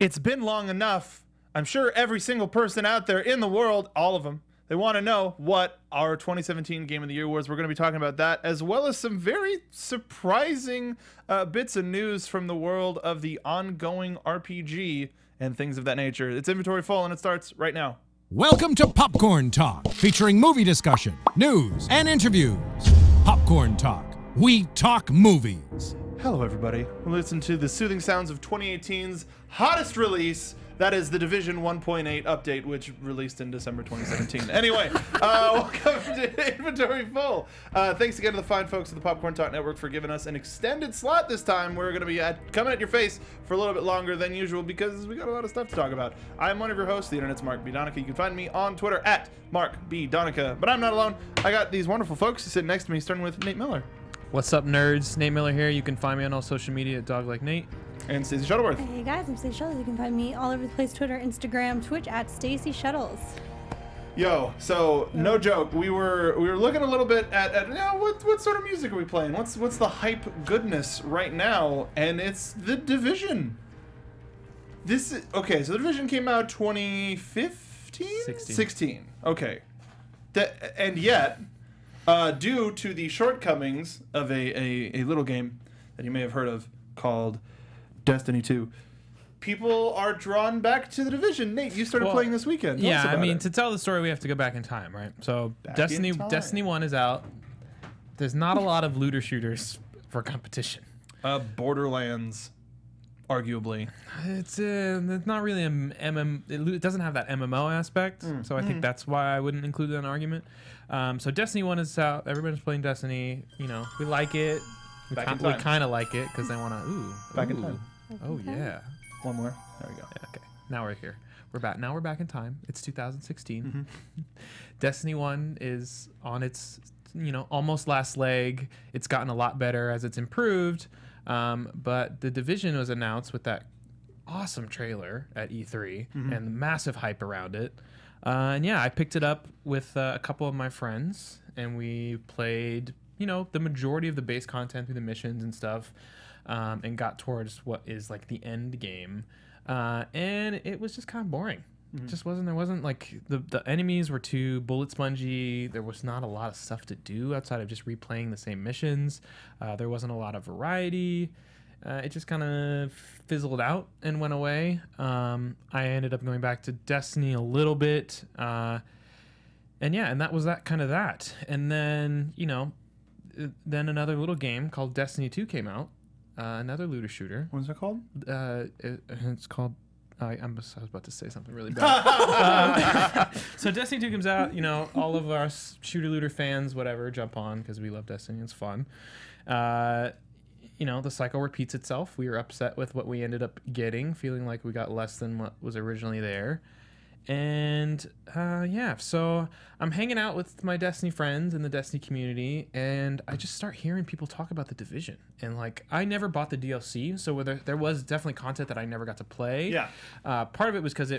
It's been long enough. I'm sure every single person out there in the world, all of them, they want to know what our 2017 Game of the Year was. We're going to be talking about that, as well as some very surprising bits of news from the world of the ongoing RPG and things of that nature. It's inventory full, and it starts right now. Welcome to Popcorn Talk, featuring movie discussion, news, and interviews. Popcorn Talk. We talk movies. Hello, everybody. Listen to the soothing sounds of 2018's hottest release. That is the Division 1.8 update, which released in December 2017. Anyway, welcome to Inventory Full. Thanks again to the fine folks at the Popcorn Talk Network for giving us an extended slot this time. We're going to be coming at your face for a little bit longer than usual because we got a lot of stuff to talk about. I'm one of your hosts, the internet's Mark Donica. You can find me on Twitter at Mark B. Donica. But I'm not alone. I got these wonderful folks sitting next to me, starting with Nate Miller. What's up, nerds? Nate Miller here. You can find me on all social media at DogLikeNate. And Stacey Shuttleworth. Hey guys, I'm Stacey Shuttles. You can find me all over the place: Twitter, Instagram, Twitch at Stacey Shuttles. Yo, so no joke, we were looking a little bit at you know, what sort of music are we playing? What's the hype goodness right now? And it's the Division. Okay, so the Division came out 2015? 16. Okay. And yet, due to the shortcomings of a little game that you may have heard of called Destiny 2, people are drawn back to the Division. Nate, you started playing this weekend. Tell us about it. To tell the story, we have to go back in time, right? So Destiny 1 is out. There's not a lot of looter shooters for competition. Borderlands, arguably. It's not really it doesn't have that MMO aspect, so I think that's why I wouldn't include that in an argument. So Destiny 1 is out. Everybody's playing Destiny. You know, we like it. We kind of like it because they want to. Back in time. Oh yeah. One more. There we go. Yeah, okay. Now we're here. We're back. Now we're back in time. It's 2016. Destiny 1 is on its, almost last leg. It's gotten a lot better as it's improved. But the Division was announced with that awesome trailer at E3 and massive hype around it. And yeah, I picked it up with a couple of my friends, and we played, the majority of the base content through the missions and stuff. And got towards what is like the end game, and it was just kind of boring. It just wasn't. There wasn't like the enemies were too bullet spongy. There was not a lot of stuff to do outside of just replaying the same missions. There wasn't a lot of variety. It just kind of fizzled out and went away. I ended up going back to Destiny a little bit, and that was that. And then then another little game called Destiny 2 came out. Another looter shooter. What is it called? It's called. I was about to say something really bad. So Destiny 2 comes out. All of our shooter looter fans, whatever, jump on because we love Destiny. It's fun. The cycle repeats itself. We were upset with what we ended up getting, feeling like we got less than what was originally there. And so I'm hanging out with my Destiny friends in the Destiny community, and I just start hearing people talk about the Division. And I never bought the DLC, so there was definitely content that I never got to play. Yeah. Part of it was because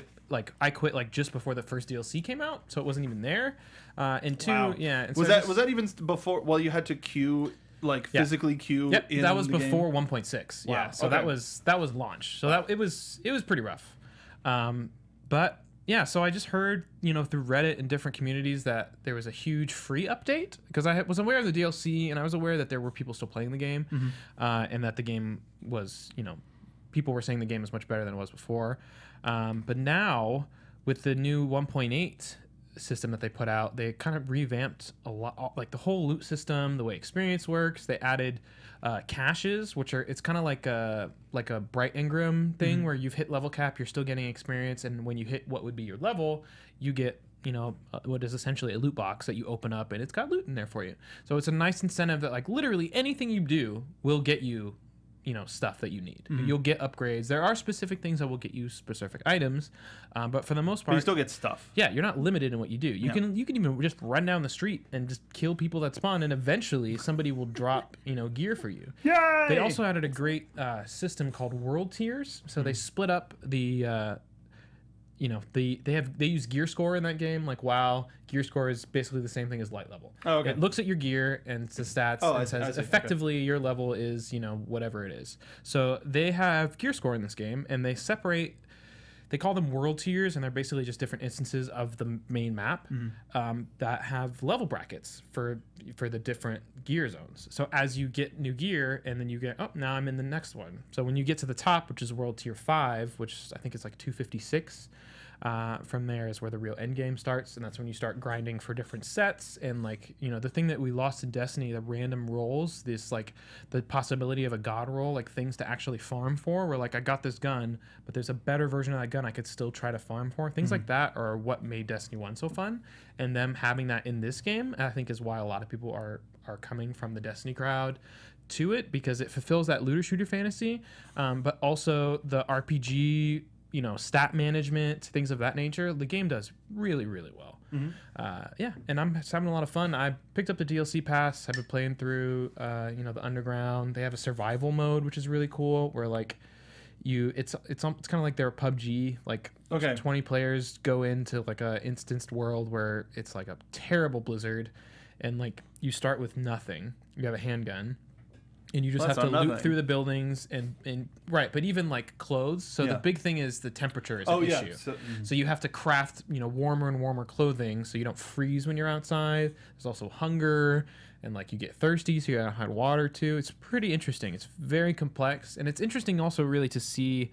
I quit just before the first DLC came out, so it wasn't even there. And two, wow. yeah. And was that even before? Well, you had to queue. Physically queue. Yep, in that was the before game? 1.6. Wow. Yeah, so okay. that was launch. So it was pretty rough. But yeah, so I just heard through Reddit and different communities that there was a huge free update because I was aware of the DLC and I was aware that there were people still playing the game, and that the game was people were saying the game was much better than it was before. But now with the new 1.8 system that they put out, they kind of revamped a lot, like the whole loot system, the way experience works. They added caches, which it's kind of like a Bright Ingram thing where you've hit level cap, you're still getting experience, and when you hit what would be your level, you get what is essentially a loot box that you open up, and it's got loot in there for you. So it's a nice incentive that literally anything you do will get you stuff that you need. You'll get upgrades. There are specific things that will get you specific items, but for the most part, but you still get stuff. Yeah, you're not limited in what you do. You can even just run down the street and just kill people that spawn, and eventually somebody will drop gear for you. Yay! They also added a great system called world tiers. So they split up the they use gear score in that game. Like WoW, gear score is basically the same thing as light level. Oh, okay. It looks at your gear and it's the stats. Oh, and I says see. effectively your level is whatever it is. So they have gear score in this game, and they separate they call them world tiers, and they're basically just different instances of the main map that have level brackets for the different gear zones. So as you get new gear, and then you get, oh, now I'm in the next one. So when you get to the top, which is world tier 5, which I think is like 256, from there is where the real end game starts, and that's when you start grinding for different sets. And like, you know, the thing that we lost in Destiny, the random rolls, this like the possibility of a god roll, like things to actually farm for, where like I got this gun, but there's a better version of that gun I could still try to farm for. Things like that are what made Destiny 1 so fun, and them having that in this game, I think, is why a lot of people are coming from the Destiny crowd to it, because it fulfills that looter shooter fantasy, but also the RPG, you know, stat management, things of that nature. The game does really, really well. Yeah, and I'm just having a lot of fun. I picked up the DLC pass. I've been playing through, you know, the underground. They have a survival mode, which is really cool, where like it's kind of like their PUBG. Like 20 players go into like a instanced world where it's like a terrible blizzard, and like you start with nothing. You have a handgun. And you just have to loot through the buildings and right, but even like clothes. So the big thing is the temperature is an issue. So you have to craft, you know, warmer and warmer clothing so you don't freeze when you're outside. There's also hunger, and like you get thirsty, so you gotta hide water too. It's pretty interesting. It's very complex, and it's interesting also really to see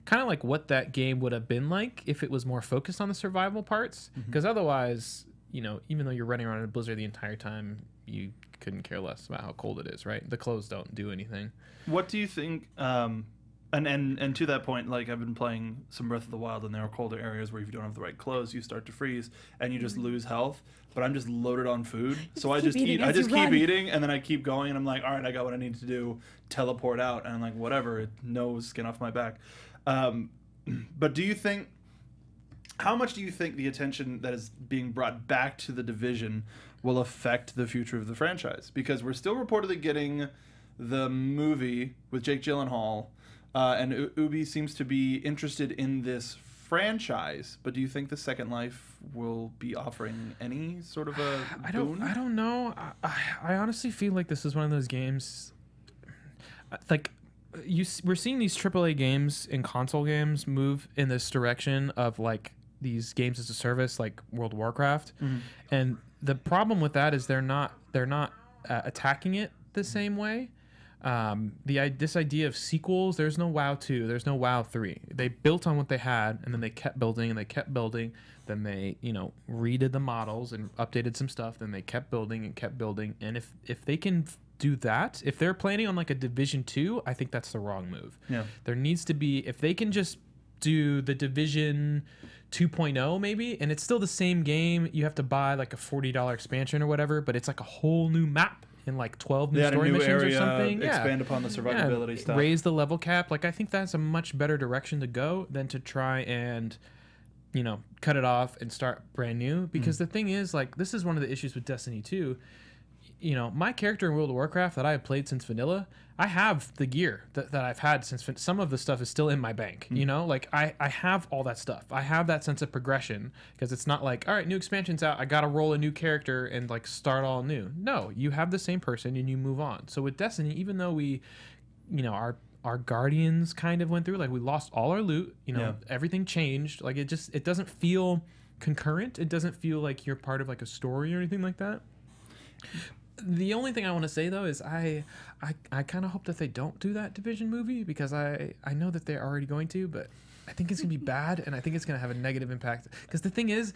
kind of like what that game would have been like if it was more focused on the survival parts. Because otherwise, you know, even though you're running around in a blizzard the entire time, you couldn't care less about how cold it is, right? The clothes don't do anything. What do you think? And to that point, like I've been playing some Breath of the Wild, and there are colder areas where if you don't have the right clothes, you start to freeze and you just lose health. But I'm just loaded on food, so I just eat. I just keep eating, and then I keep going, and I'm like, all right, I got what I need to do. Teleport out, and I'm like, whatever. No skin off my back. But do you think? How much do you think the attention that is being brought back to the Division will affect the future of the franchise? Because we're still reportedly getting the movie with Jake Gyllenhaal, and Ubi seems to be interested in this franchise. But do you think the Second Life will be offering any sort of a boon? I don't know. I honestly feel like this is one of those games. Like we're seeing these AAA games and console games move in this direction of like these games as a service, like World of Warcraft, and the problem with that is they're not attacking it the same way. This idea of sequels, there's no WoW 2, there's no WoW 3. They built on what they had, and then they kept building and they kept building. Then they, you know, redid the models and updated some stuff. Then they kept building and kept building. And if they can do that, if they're planning on like a Division 2, I think that's the wrong move. Yeah, there needs to be, if they can just do the Division 2.0 maybe, and it's still the same game. You have to buy like a $40 expansion or whatever, but it's like a whole new map and like 12 new story missions area, or something. Expand upon the survivability stuff. Raise the level cap. Like I think that's a much better direction to go than to try and, you know, cut it off and start brand new. Because the thing is, like, this is one of the issues with Destiny 2. You know, my character in World of Warcraft that I have played since vanilla, I have the gear that I've had since some of the stuff is still in my bank, you know, like I have all that stuff. I have that sense of progression, because it's not like, all right, new expansion's out, I got to roll a new character and like start all new. No, you have the same person and you move on. So with Destiny, even though we, you know, our Guardians kind of went through, like we lost all our loot, you know, everything changed. Like it doesn't feel concurrent. It doesn't feel like you're part of like a story or anything like that. The only thing I want to say though is I kind of hope that they don't do that Division movie, because I know that they're already going to, but I think it's gonna be bad, and I think it's gonna have a negative impact. Because the thing is,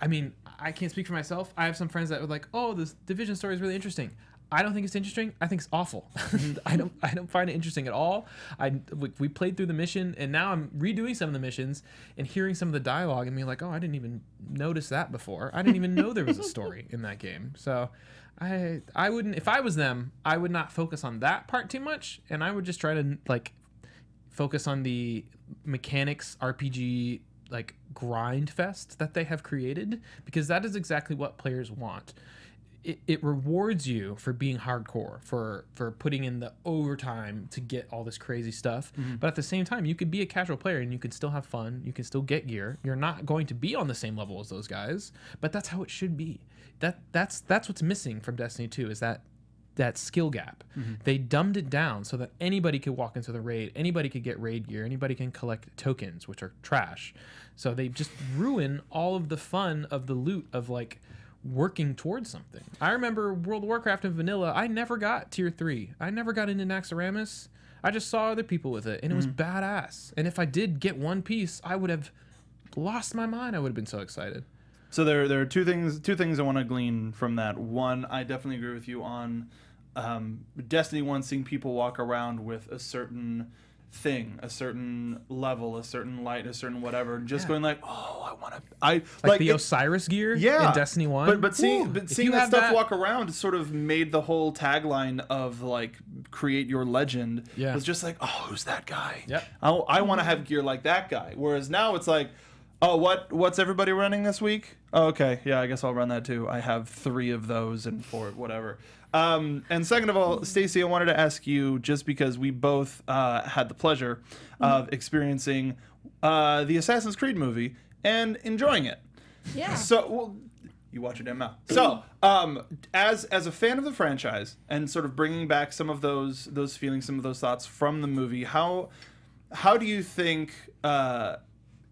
I mean, I can't speak for myself. I have some friends that were like, "Oh, this Division story is really interesting." I don't think it's interesting. I think it's awful. I don't find it interesting at all. We played through the mission, and now I'm redoing some of the missions and hearing some of the dialogue and being like, "Oh, I didn't even notice that before. I didn't even know there was a story in that game." So I wouldn't, if I was them, I would not focus on that part too much, and I would just try to like focus on the mechanics RPG like grind fest that they have created, because that is exactly what players want. It rewards you for being hardcore, for putting in the overtime to get all this crazy stuff. But at the same time, you could be a casual player and you can still have fun. You can still get gear. You're not going to be on the same level as those guys, but that's how it should be. That's what's missing from Destiny 2, is that that skill gap. They dumbed it down so that anybody could walk into the raid, anybody could get raid gear, anybody can collect tokens, which are trash. So they just ruin all of the fun of the loot of like working towards something. I remember World of Warcraft and vanilla, I never got tier 3. I never got into Naxxramas. I just saw other people with it and it was badass. And if I did get one piece, I would have lost my mind. I would have been so excited. So there are two things I want to glean from that. One, I definitely agree with you on Destiny 1, seeing people walk around with a certain thing, a certain level, a certain light, a certain whatever, just going like, oh, I want to, like the Osiris gear in Destiny 1. But seeing that stuff walk around sort of made the whole tagline of like create your legend was just like, oh, who's that guy? Yep. I want to have gear like that guy. Whereas now it's like, oh, what's everybody running this week? Oh, okay, yeah, I guess I'll run that too. I have 3 of those and 4 whatever. And second of all, Stacey, I wanted to ask you, just because we both had the pleasure of experiencing the Assassin's Creed movie and enjoying it. Yeah. So, well, you watch your damn mouth. So, as a fan of the franchise and sort of bringing back some of those feelings, some of those thoughts from the movie, how do you think a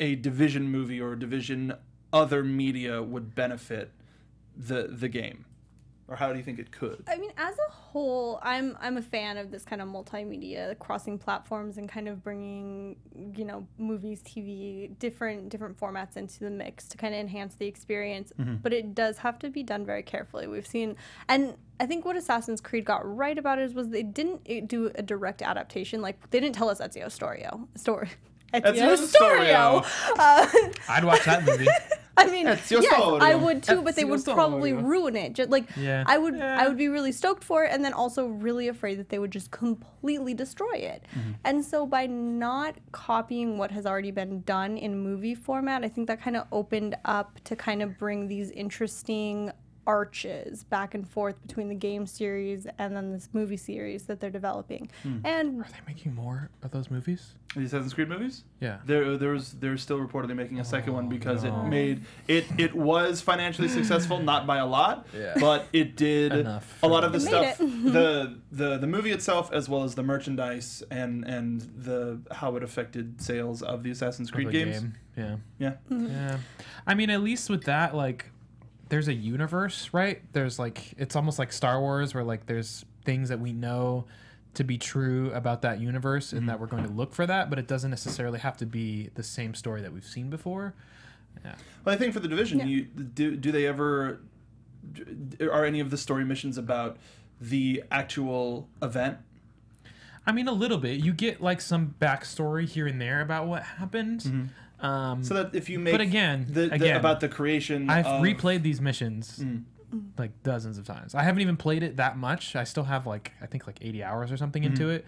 Division movie or a Division other media would benefit the game? Or how do you think it could? I mean, as a whole, I'm a fan of this kind of multimedia, crossing platforms and kind of bringing, you know, movies, TV, different formats into the mix to kind of enhance the experience. But it does have to be done very carefully. We've seen, and I think what Assassin's Creed got right about it was they didn't do a direct adaptation. Like, they didn't tell us Ezio Storio. I'd watch that movie. I mean, yes, I would too, but they Ezio would probably Storio. ruin it. Just like I would be really stoked for it, and then also really afraid that they would just completely destroy it. And so by not copying what has already been done in movie format, I think that kind of opened up to kind of bring these interesting arches back and forth between the game series and then this movie series that they're developing. And Are they making more of those movies? The Assassin's Creed movies? Yeah. They're still reportedly making a second one because it was financially successful, not by a lot, but it did Enough a lot of the It stuff. made The movie itself, as well as the merchandise and the how it affected sales of the Assassin's Creed games. Yeah. I mean, at least with that, like, there's a universe, right? There's like, it's almost like Star Wars, where like there's things that we know to be true about that universe and that we're going to look for that, but it doesn't necessarily have to be the same story that we've seen before. Yeah. Well, I think for the Division, do they ever, are any of the story missions about the actual event? I mean, a little bit. You get like some backstory here and there about what happened. So that if you make, but again, about the creation, I've replayed these missions like dozens of times. I haven't even played it that much. I still have like, I think like 80 hours or something into it.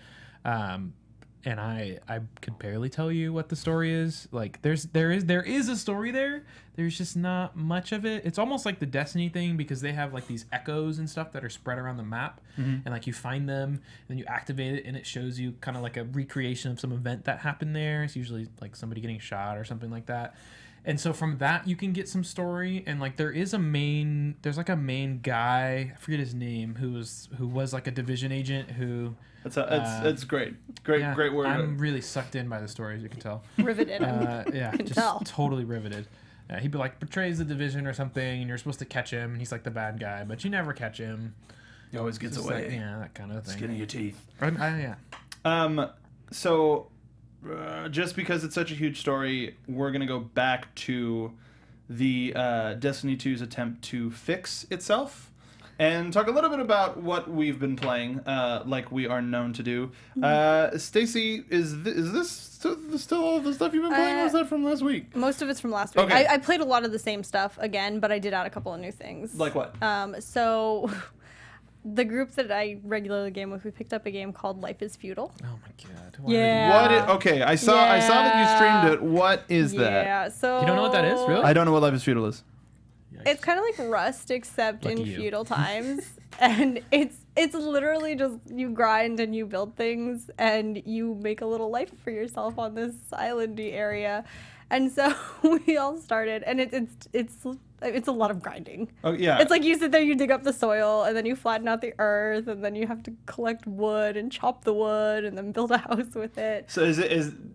And I could barely tell you what the story is. Like there is a story there. There's just not much of it. It's almost like the Destiny thing, because they have like these echoes and stuff that are spread around the map, and like you find them and then you activate it and it shows you kind of like a recreation of some event that happened there. It's usually like somebody getting shot or something like that. And so from that you can get some story, and like there's like a main guy, I forget his name, who was like a Division agent who. It's great word. I'm really sucked in by the story, as you can tell. riveted. Just totally riveted. He'd be like, betrays the Division or something, and you're supposed to catch him, and he's like the bad guy, but you never catch him. He always gets Just away. like, that kind of thing. Skin of your teeth. Yeah. Just because it's such a huge story, we're going to go back to the Destiny 2's attempt to fix itself and talk a little bit about what we've been playing, like we are known to do. Stacey, is this still all the stuff you've been playing, or was that from last week? Most of it's from last week. Okay. I played a lot of the same stuff again, but I did add a couple of new things. Like what? So the group that I regularly game with, we picked up a game called Life is Feudal. Oh my god. Yeah. Okay, I saw that you streamed it. What is that? Yeah, so... You don't know what that is, really? I don't know what Life is Feudal is. It's kind of like Rust, except Lucky in you. feudal times. And it's literally just you grind and you build things and you make a little life for yourself on this islandy area. And so we all started, and it's it's a lot of grinding. Oh yeah. It's like you sit there, you dig up the soil, and then you flatten out the earth, and then you have to collect wood and chop the wood, and then build a house with it. So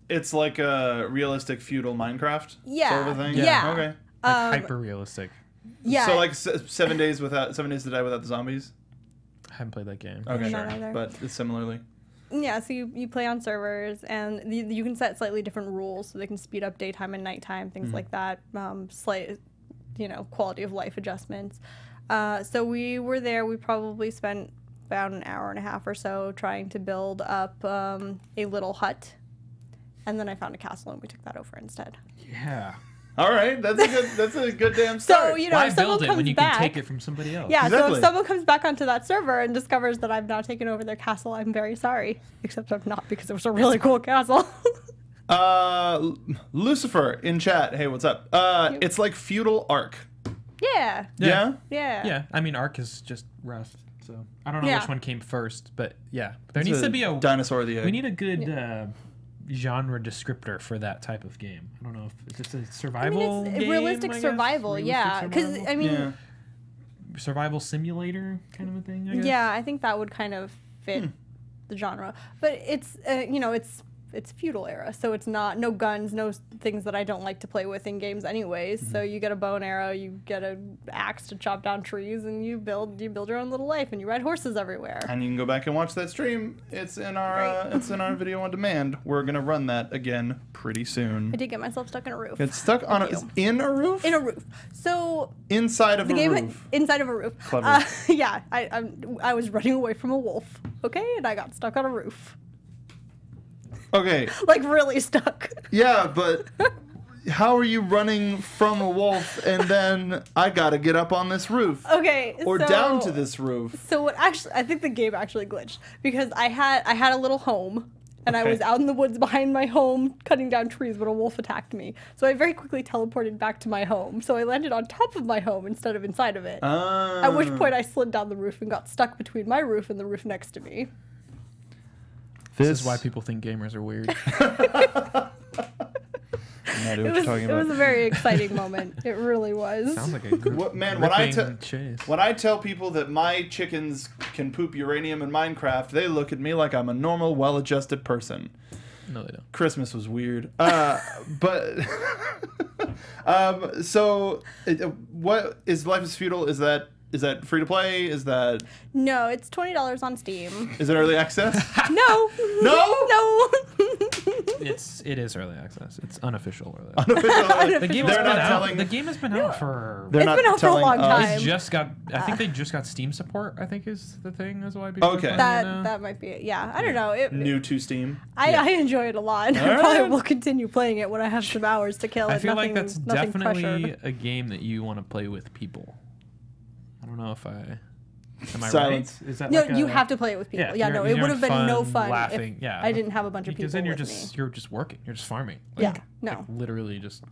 it's like a realistic feudal Minecraft sort of a thing? Yeah. Okay. Like hyper realistic. Yeah. So like 7 days to die without the zombies? I haven't played that game. Okay, Not sure. either. But it's similarly. Yeah, so you play on servers, and you can set slightly different rules, so they can speed up daytime and nighttime, things like that. Slight, quality of life adjustments. So we were there. We probably spent about an hour and a half or so trying to build up a little hut, and then I found a castle, and we took that over instead. Yeah. All right, that's a good damn So start. Why if someone build it comes when you back, can take it from somebody else? yeah. So Exactly. if someone comes back onto that server and discovers that I've now taken over their castle, I'm very sorry. Except I'm not, because it was a really cool castle. Lucifer in chat. Hey, what's up? It's like feudal Ark. Yeah. Yeah. Yeah. Yeah. I mean, Ark is just Rust, so I don't know Yeah. which one came first, but yeah, there It's needs to be a dinosaur of the egg. We need a good genre descriptor for that type of game. I don't know if it's a survival it's game, realistic I guess? survival, Realistic yeah. Because survival? I mean, Yeah. Survival simulator kind of a thing, I guess. yeah, I think that would kind of fit the genre. But it's it's feudal era, so it's not no guns, no things that I don't like to play with in games anyways. So you get a bow and arrow, you get an axe to chop down trees, and you build your own little life, and you ride horses everywhere. And you can go back and watch that stream. It's in our video on demand. We're gonna run that again pretty soon. I did get myself stuck in a roof. It's stuck on in a roof. In a roof. So Inside of the a game roof. inside of a roof. Clever. Yeah, I was running away from a wolf. Okay, and I got stuck on a roof. Okay. Like really stuck. Yeah, but how are you running from a wolf and then I gotta get up on this roof Okay. or so, down to this roof? So what actually, I think the game actually glitched because I had a little home. And I Okay. was out in the woods behind my home cutting down trees when a wolf attacked me. So I very quickly teleported back to my home. So I landed on top of my home instead of inside of it. At which point I slid down the roof and got stuck between my roof and the roof next to me. This is why people think gamers are weird. It was a very exciting moment. It really was. Sounds like a group When I chase. when I tell people that my chickens can poop uranium in Minecraft, they look at me like I'm a normal, well-adjusted person. No, they don't. Christmas was weird. But what is Life is Feudal? Is that free to play? Is No, it's $20 on Steam. it early access? No. No? No. It is early access. It's unofficial early. Unofficial. The game They're has been not out. telling- The game has been out for. They're It's not been out for a telling long us. time. They just got. I think they just got Steam support. I think is the thing. That's why people. Okay. Are playing it now. That might be it. Yeah, I don't know. New to Steam. I enjoy it a lot. And I Alright. probably will continue playing it when I have some hours to kill. I and feel like nothing- that's nothing definitely pressured. a game that you want to play with people. I don't know if I. Am I Silence. right? Is that No, like you a- have to play it with people. Yeah, you're- no, it you're would have been no fun laughing. if Yeah, I didn't have a bunch of because people then with me. you're just working. You're just farming. Yeah, no. like literally just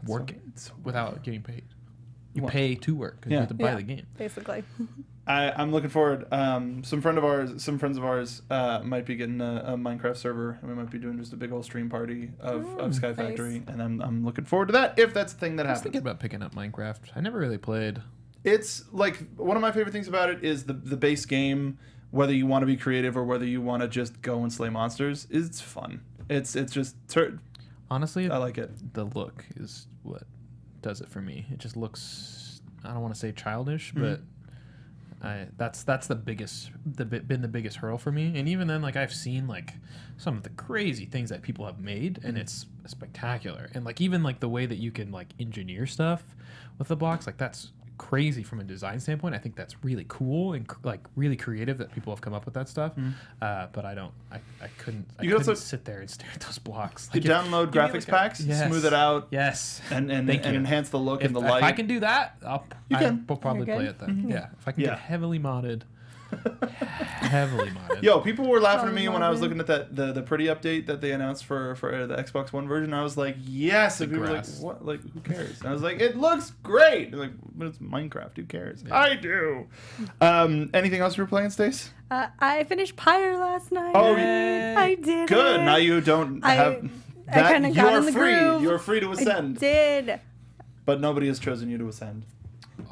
working so without getting paid. You Well, pay to work because yeah. you have to buy Yeah. the game. Basically. I'm looking forward. Some friends of ours might be getting a Minecraft server, and we might be doing just a big old stream party of Sky nice. Factory, and I'm looking forward to that if that's the thing that I was happens. thinking about picking up Minecraft. I never really played. It's like one of my favorite things about it is the base game. Whether you want to be creative or whether you want to just go and slay monsters, it's fun. It's just Honestly, I like it. the look is what does it for me. It just looks. I don't want to say childish, Mm-hmm. but that's the biggest been the biggest hurdle for me. And even then, like I've seen like some of the crazy things that people have made, Mm-hmm. and it's spectacular. And like even like the way that you can like engineer stuff with the blocks, like that's crazy from a design standpoint. I think that's really cool and like really creative that people have come up with that stuff. But I couldn't also- sit there and stare at those blocks. You Like, download give me, graphics like, packs, Yes. smooth it out, Yes. and Thank you. enhance the look and the If light. I can do that, I can. will probably You're play good. it then. Yeah. If I can Yeah. get heavily modded. Heavily modded. Yo, people were laughing at me when I was Modded. looking at the pretty update that they announced for the Xbox One version. I was like, yes. And people were like, grass. what? Like, who cares? And I was like, it looks great. They're like, but it's Minecraft. Who cares? I do. Anything else you were playing, Stace? I finished Pyre last night. Oh, I did. good. it. Now you don't I- have. I kinda got you are in the free. groove. You are free to I ascend. did. But nobody has chosen you to ascend.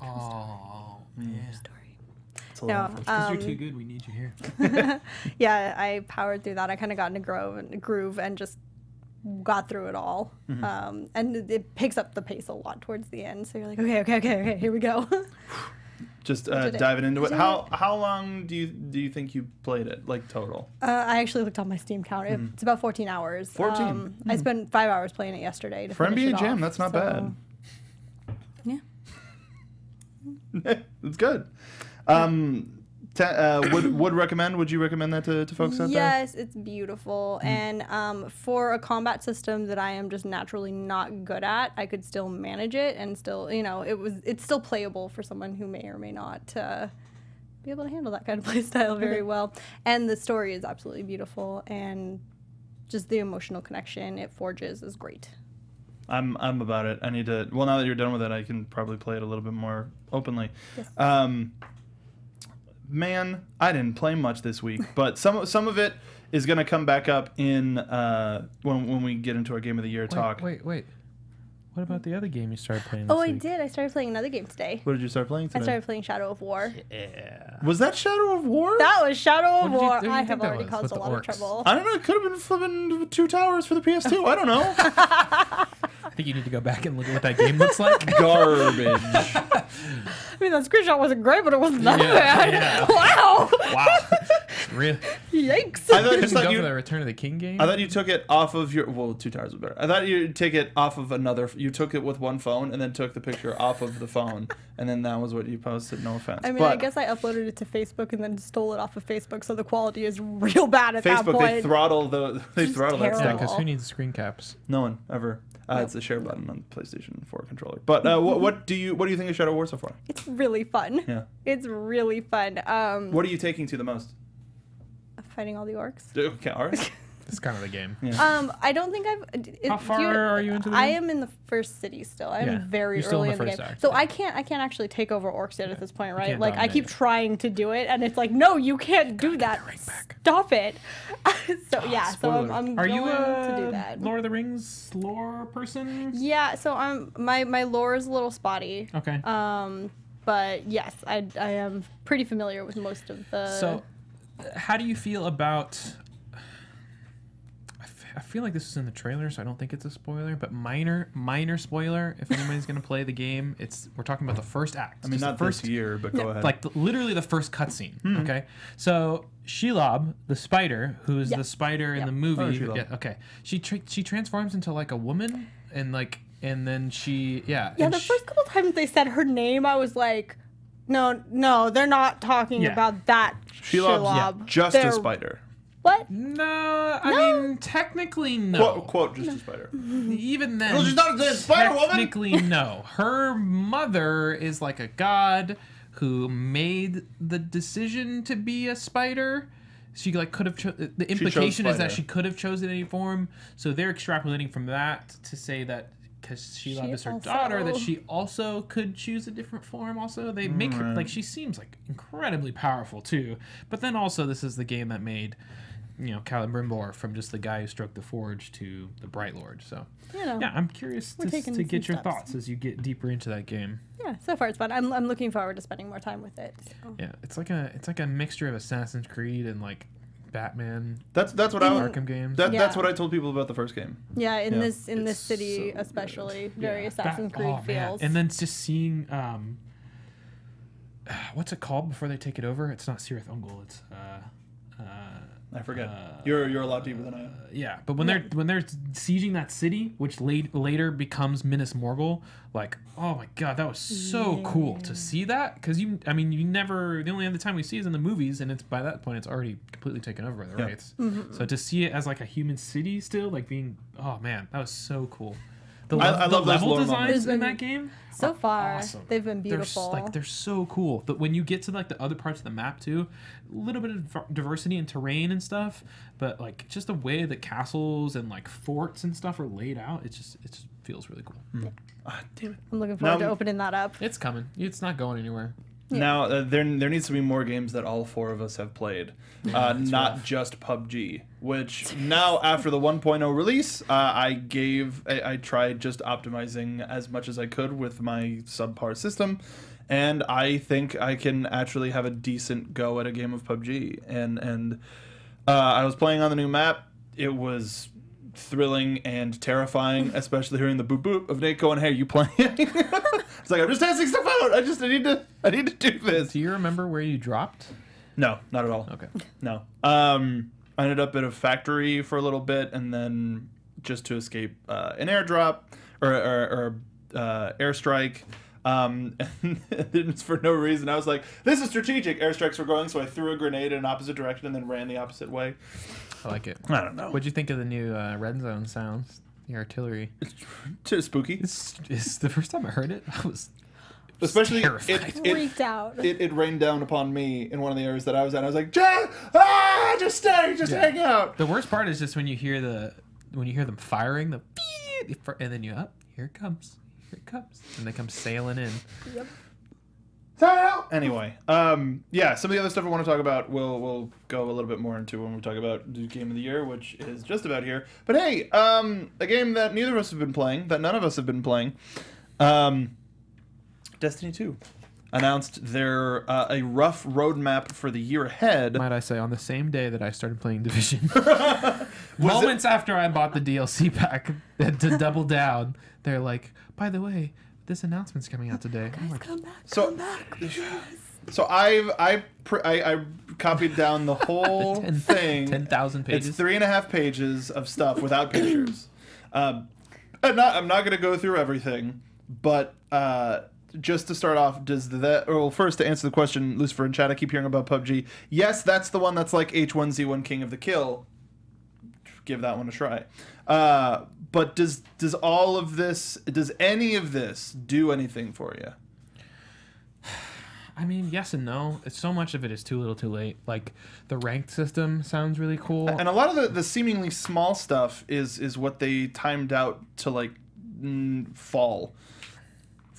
Oh, man. Story. It's a lot of fun. Because you're too good, we need you here. Yeah, I powered through that. I kind of got in a groove and just got through it all. And it picks up the pace a lot towards the end. So you're like, okay, here we go. Just did it. diving into it. I did How long do you think you played it, like total? I actually looked on my Steam count. It's about 14 hours. 14? I spent 5 hours playing it yesterday. To For finish NBA it Jam, off, that's not so- bad. Yeah. It's good. Would recommend? Would you recommend that to folks out there? Yes, it's beautiful. And for a combat system that I am just naturally not good at, I could still manage it and still, it's still playable for someone who may or may not be able to handle that kind of play style very well. And the story is absolutely beautiful, and just the emotional connection it forges is great. I'm about it. I need to. Well, now that you're done with it, I can probably play it a little bit more openly. Yes. Man, I didn't play much this week, but some of it is going to come back up in when we get into our game of the year talk. Wait. What about the other game you started playing Oh, this I week? did. I started playing another game today. What did you start playing today? I started playing Shadow of War. Yeah. Was that Shadow of War? That was Shadow of What War. did you I think have that already was caused with a the lot of orcs? trouble. I don't know. It could have been flipping 2 towers for the PS2. I don't know. I think you need to go back and look at what that game looks like. Garbage. I mean, that screenshot wasn't great, but it wasn't that bad. Yeah. Wow. Wow. Real. Yikes. I thought Couldn't you. go for the Return of the King game? I thought you took it off of your. Well, 2 towers was better. I thought you'd take it off of another. You took it with one phone and then took the picture off of the phone, and then that was what you posted. No offense. I mean, but I guess I uploaded it to Facebook and then stole it off of Facebook, so the quality is real bad at that Facebook, point. they throttle that Just stuff. Yeah, terrible. because who needs screen caps? No one ever. It's a share button on PlayStation 4 controller. But what do you think of Shadow War so far? It's really fun. Yeah. It's really fun. What are you taking to the most? Fighting all the orcs. Okay, all right. It's kind of the game. Yeah. I don't think I've. How far are you into the I game? am in the first city still. I'm Yeah, very you're still early in in the the first game, act, so yeah. I can't actually take over orcs yet at this point, right? can't Like I keep dominate. trying to do it, and it's like, no, you can't do that. Stop it. So yeah, so spoiler. I'm Are going you to do a that. Lord of the Rings lore person? Yeah, so my lore is a little spotty. Okay. But yes, I am pretty familiar with most of the. So, how do you feel about? I feel like this is in the trailer, so I don't think it's a spoiler. But minor spoiler. If anybody's gonna play the game, we're talking about the first act. I mean, Just not the first this year, but go ahead. like literally the first cutscene. Okay, so Shelob, the spider, who is Yeah. the spider in Yep. the movie. Oh, Shelob. Yeah, okay, she transforms into like a woman, and then she yeah, and the first couple times they said her name, I was like, no, they're not talking Yeah. about that Shelob's Shelob. just They're- a spider. What? No, I mean technically no. Quote, just a spider. Even then, Well, she's not a spider woman. technically no. Her mother is like a god who made the decision to be a spider. She like could have. The implication is that spider. she could have chosen any form. So they're extrapolating from that to say that because Shelob is her daughter, that she also could choose a different form. Also, they make her like she seems like incredibly powerful too. But then also, this is the game that made. Celebrimbor from just the guy who stroked the forge to the Bright Lord. So, yeah, I'm curious we're taking to get some your steps. thoughts as you get deeper into that game. Yeah, so far it's fun. I'm looking forward to spending more time with it. So. Yeah, it's like a mixture of Assassin's Creed and like Batman That's what I Arkham games. That's Yeah. what I told people about the first game. Yeah, in Yeah. this It's city so especially, good. very Yeah. Assassin's Creed man. feels. And then just seeing what's it called before they take it over? It's not Cirith Ungol. It's I forget. You're a lot deeper than I am. yeah, but when they're sieging that city, which later becomes Minas Morgul, like oh my god, that was so cool to see that because you never the only other time we see is in the movies, and it's by that point it's already completely taken over by the Wraiths. So to see it as like a human city still, like being oh man, that was so cool. I love those level lore designs moments. in that game. so far, Awesome. they've been beautiful. They're so cool. But when you get to like the other parts of the map too, a little bit of diversity in terrain and stuff, but like just the way the castles and like forts and stuff are laid out, it just feels really cool. Damn it. I'm looking forward Now- to opening that up. It's coming. It's not going anywhere. Now there needs to be more games that all 4 of us have played, not just PUBG. Which now after the 1.0 release, I tried just optimizing as much as I could with my subpar system, and I think I can actually have a decent go at a game of PUBG. And I was playing on the new map. It was thrilling and terrifying, especially hearing the boop boop of Nate going, "Hey, you playing?" It's like, I'm just testing stuff out. I need to do this. Do you remember where you dropped? No, not at all. Okay. No. I ended up at a factory for a little bit, and then just to escape an airdrop or airstrike. And it's for no reason. I was like, this is strategic. Airstrikes were going, so I threw a grenade in an opposite direction and then ran the opposite way. I like it. I don't know. What'd you think of the new red zone sounds? The artillery. It's too spooky. It's the first time I heard it. I was Especially terrified. Freaked out. It rained down upon me in one of the areas that I was at. I was like, just stay, hang out. The worst part is just when you hear them firing the and then here it comes, and they come sailing in. Yep. Anyway, yeah, some of the other stuff I want to talk about, we'll go a little bit more into when we talk about the game of the year, which is just about here. But hey, a game that neither of us have been playing, that none of us have been playing, Destiny 2 announced their a rough roadmap for the year ahead. Might I say, on the same day that I started playing Division, moments after I bought the DLC pack to double down, they're like, by the way, this announcement's coming out today. I'm like, Come back. So- Come back. Please. So I copied down the whole thing. 10,000 pages. It's 3.5 pages of stuff without pictures. I'm not going to go through everything, but just to start off, first to answer the question, Lucifer in chat, I keep hearing about PUBG. Yes, that's the one that's like H1Z1 King of the Kill. Give that one a try. But does any of this do anything for you? I mean, yes and no. So much of it is too little too late. Like, the ranked system sounds really cool. And a lot of the seemingly small stuff is what they timed out to like fall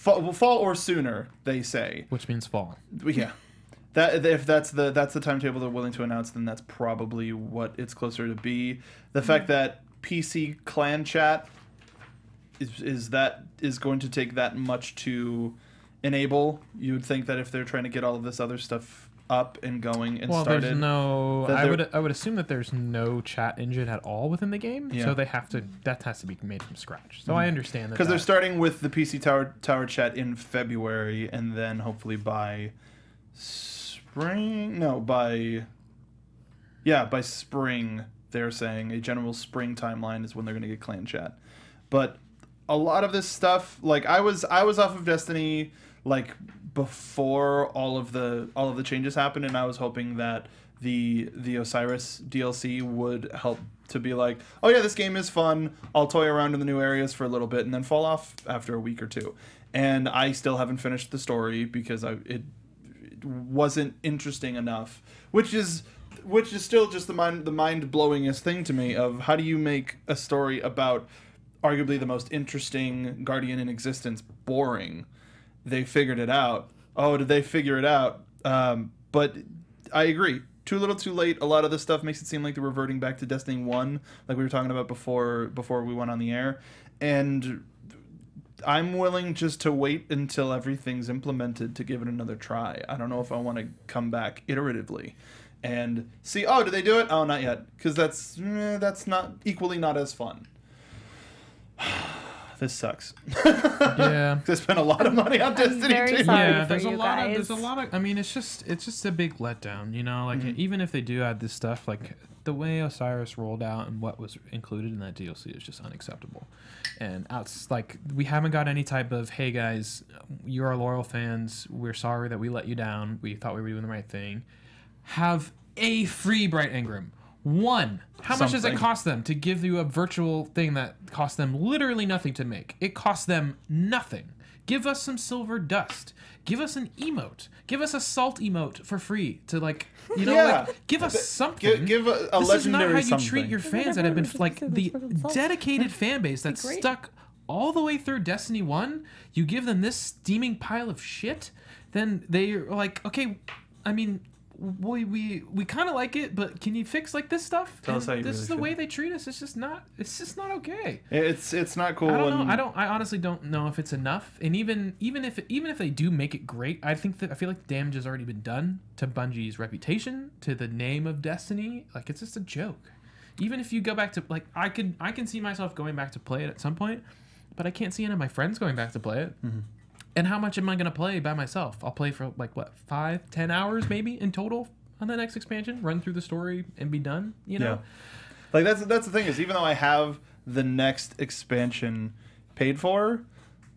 or sooner, they say. Which means fall. Yeah. That if that's the timetable they're willing to announce, then that's probably what it's closer to be. The fact that PC clan chat is going to take that much to enable. You would think that if they're trying to get all of this other stuff up and going and started, there's no. that I would assume that there's no chat engine at all within the game, Yeah. so that has to be made from scratch. So I understand that because they're starting with the PC tower chat in February, and then hopefully by spring. No, by spring. They're saying a general spring timeline is when they're going to get clan chat. But a lot of this stuff, like I was off of Destiny like before all of the changes happened, and I was hoping that the Osiris DLC would help to be like, oh yeah, this game is fun. I'll toy around in the new areas for a little bit and then fall off after a week or two. And I still haven't finished the story because it wasn't interesting enough, which is still just the mind blowingest thing to me of how do you make a story about arguably the most interesting Guardian in existence boring. They figured it out. Oh, did they figure it out? But I agree. Too little, too late. A lot of this stuff makes it seem like they're reverting back to Destiny 1, like we were talking about before we went on the air. And I'm willing just to wait until everything's implemented to give it another try. I don't know if I want to come back iteratively and see, oh, did they do it? Oh, not yet. Because that's not as fun. This sucks. Yeah. They spent a lot of money on Destiny very 2. sorry. Yeah, for there's a you lot of guys. there's a lot of. I mean, it's just a big letdown, you know. Like even if they do add this stuff, like the way Osiris rolled out and what was included in that DLC is just unacceptable. And we haven't got any type of, hey guys, you're our loyal fans. We're sorry that we let you down. We thought we were doing the right thing. Have a free Bright Engram. One. How much does it cost them to give you a virtual thing that costs them literally nothing to make? It costs them nothing. Give us some silver dust. Give us an emote. Give us a salt emote for free to give us something. Give a This is not legendary how you something. treat your fans that have been like the dedicated fan base that's great. stuck all the way through Destiny 1. You give them this steaming pile of shit, then they're like, okay, I mean, we kind of like it, but can you fix like this stuff? Tell us how you This really is the feel. way they treat us. It's just not okay. It's not cool. I don't and- know. I honestly don't know if it's enough. And even if they do make it great, I feel like the damage has already been done to Bungie's reputation, to the name of Destiny. Like, it's just a joke. Even if you go back to, like, I can see myself going back to play it at some point, but I can't see any of my friends going back to play it. Mm-hmm. And how much am I going to play by myself? I'll play for like what, 5-10 hours maybe in total on the next expansion, run through the story and be done, you know? Yeah. Like that's the thing is, even though I have the next expansion paid for,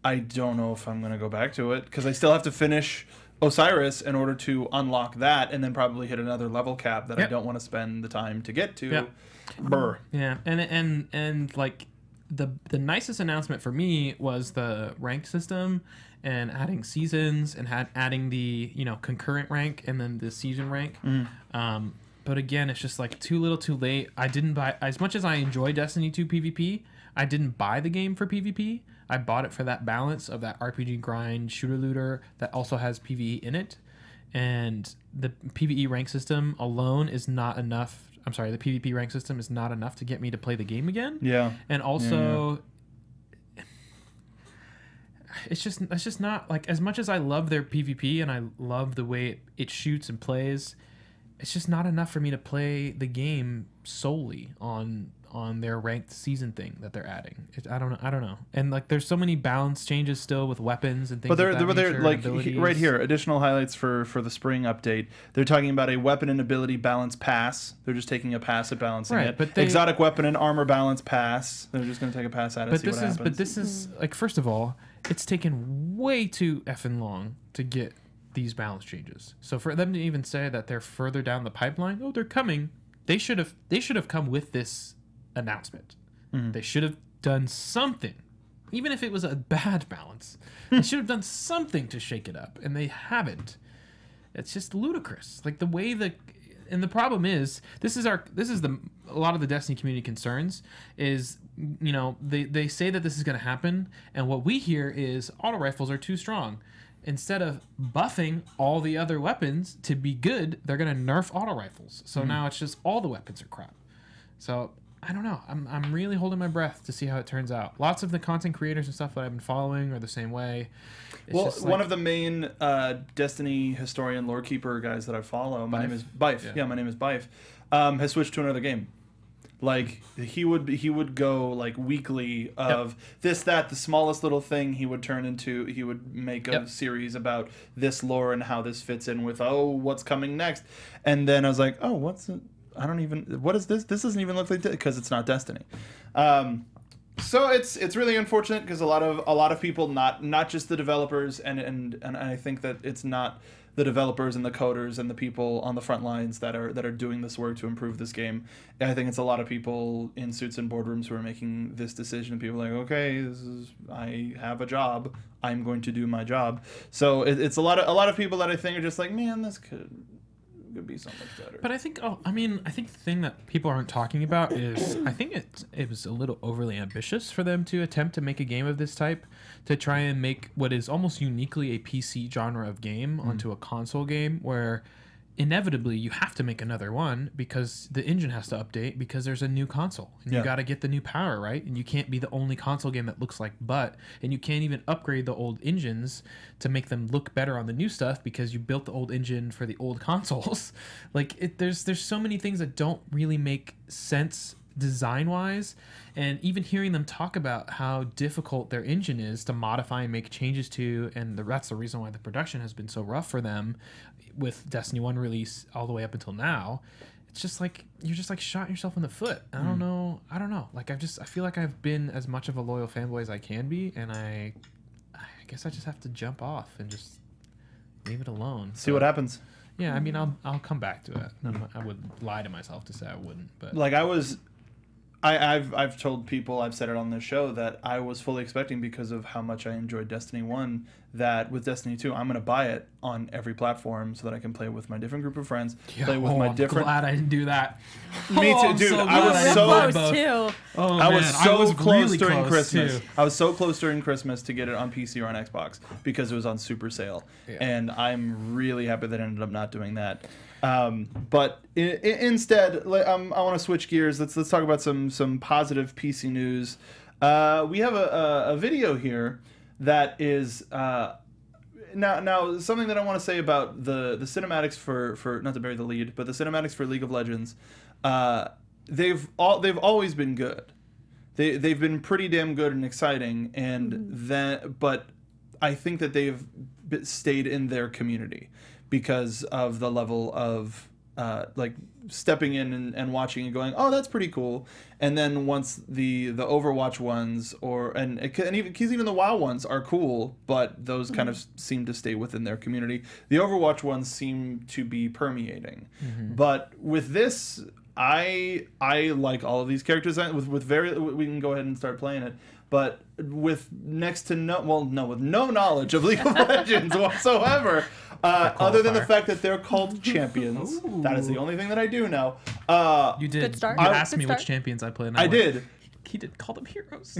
I don't know if I'm gonna go back to it because I still have to finish Osiris in order to unlock that, and then probably hit another level cap that I Yep. don't want to spend the time to get to. Yep. Brr. Yeah, and like the nicest announcement for me was the ranked system and adding seasons and adding the, you know, concurrent rank and then the season rank. But again, it's just like too little too late. I didn't buy, as much as I enjoy Destiny 2 PvP, I didn't buy the game for PvP. I bought it for that balance of that RPG grind shooter looter that also has PvE in it. And the PvE rank system alone is not enough. I'm sorry, the PvP rank system is not enough to get me to play the game again. Yeah. And also, it's just not, like, as much as I love their PvP and I love the way it shoots and plays, it's just not enough for me to play the game solely on their ranked season thing that they're adding. I don't know. And like, there's so many balance changes still with weapons and things. But they're of that nature, like abilities. right here, additional highlights for the spring update. They're talking about a weapon and ability balance pass. They're just taking a pass at balancing Right, it. but they- exotic weapon and armor balance pass. They're just going to take a pass at it. But See what happens. this is like, first of all, it's taken way too effing long to get these balance changes. So for them to even say that they're further down the pipeline, oh, they're coming. They should have come with this announcement. They should have done something, even if it was a bad balance. They should have done something to shake it up, and they haven't. It's just ludicrous. Like the way and the problem is, a lot of the Destiny community concerns is, you know, they say that this is going to happen, and what we hear is auto rifles are too strong. Instead of buffing all the other weapons to be good, they're going to nerf auto rifles. So now it's just all the weapons are crap. So I don't know. I'm really holding my breath to see how it turns out. Lots of the content creators and stuff that I've been following are the same way. It's Well, just one like- of the main Destiny historian, lore keeper guys that I follow, my name is Bife. Yeah, my name is Bife. Has switched to another game. Like he would go like weekly of this, that, the smallest little thing he would turn into. He would make a series about this lore and how this fits in with what's coming next. And then I was like, oh, what's it? What is this? This doesn't even look like because it's not Destiny. So it's really unfortunate because a lot of people, not just the developers, and I think that it's not the developers and the coders and the people on the front lines that are doing this work to improve this game. I think it's a lot of people in suits and boardrooms who are making this decision. People are like, okay, I have a job. I'm going to do my job. So it's a lot of people that I think are just like, man, this could be so much better. But I think, I think the thing that people aren't talking about is, I think it was a little overly ambitious for them to attempt to make a game of this type, to try and make what is almost uniquely a PC genre of game onto a console game, where inevitably you have to make another one because the engine has to update because there's a new console and you got to get the new power, right? And you can't be the only console game that looks like butt, and you can't even upgrade the old engines to make them look better on the new stuff because you built the old engine for the old consoles. Like there's so many things that don't really make sense design wise, and even hearing them talk about how difficult their engine is to modify and make changes to, and that's the reason why the production has been so rough for them with Destiny 1 release all the way up until now. It's just like you're just like shot yourself in the foot. I don't know. Like I feel like I've been as much of a loyal fanboy as I can be, and I guess I just have to jump off and just leave it alone. See what happens. Yeah, I mean, I'll come back to it. I would lie to myself to say I wouldn't, but like I've told people, I've said it on this show, that I was fully expecting, because of how much I enjoyed Destiny 1, that with Destiny 2, I'm going to buy it on every platform so that I can play with my different group of friends, Yeah. play with my I'm different... glad I didn't do that. Me too, I'm dude. so I glad was didn't so buy close both. too. Oh, I man, was so close really during close, Christmas. too. I was so close during Christmas to get it on PC or on Xbox because it was on super sale. Yeah. And I'm really happy that I ended up not doing that. But instead, I want to switch gears. Let's talk about some positive PC news. We have a video here that is now something that I want to say about the cinematics for not to bury the lead, but the cinematics for League of Legends. They've always been good. They've been pretty damn good and exciting, and but I think that they've stayed in their community because of the level of like stepping in and watching and going, oh, that's pretty cool. And then once the Overwatch ones and even because even the WoW ones are cool, but those kind of seem to stay within their community. The Overwatch ones seem to be permeating, but with this, I like all of these characters. With we can go ahead and start playing it. But with no knowledge of League of Legends whatsoever, other than the fact that they're called champions. Ooh. That is the only thing that I do know. You did. Good start. You Good asked me start. which champions I played. And I went, did. He did call them heroes.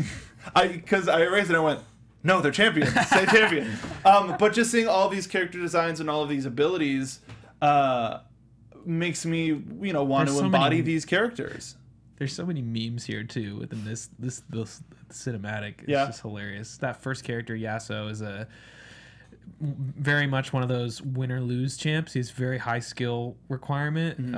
Because I erased it and I went, no, they're champions. Say champion. But just seeing all these character designs and all of these abilities makes me, want There's to so embody many- these characters. There's so many memes here too within this cinematic. It's Yeah. just hilarious. That first character, Yasuo, is very much one of those win or lose champs. He's very high skill requirement.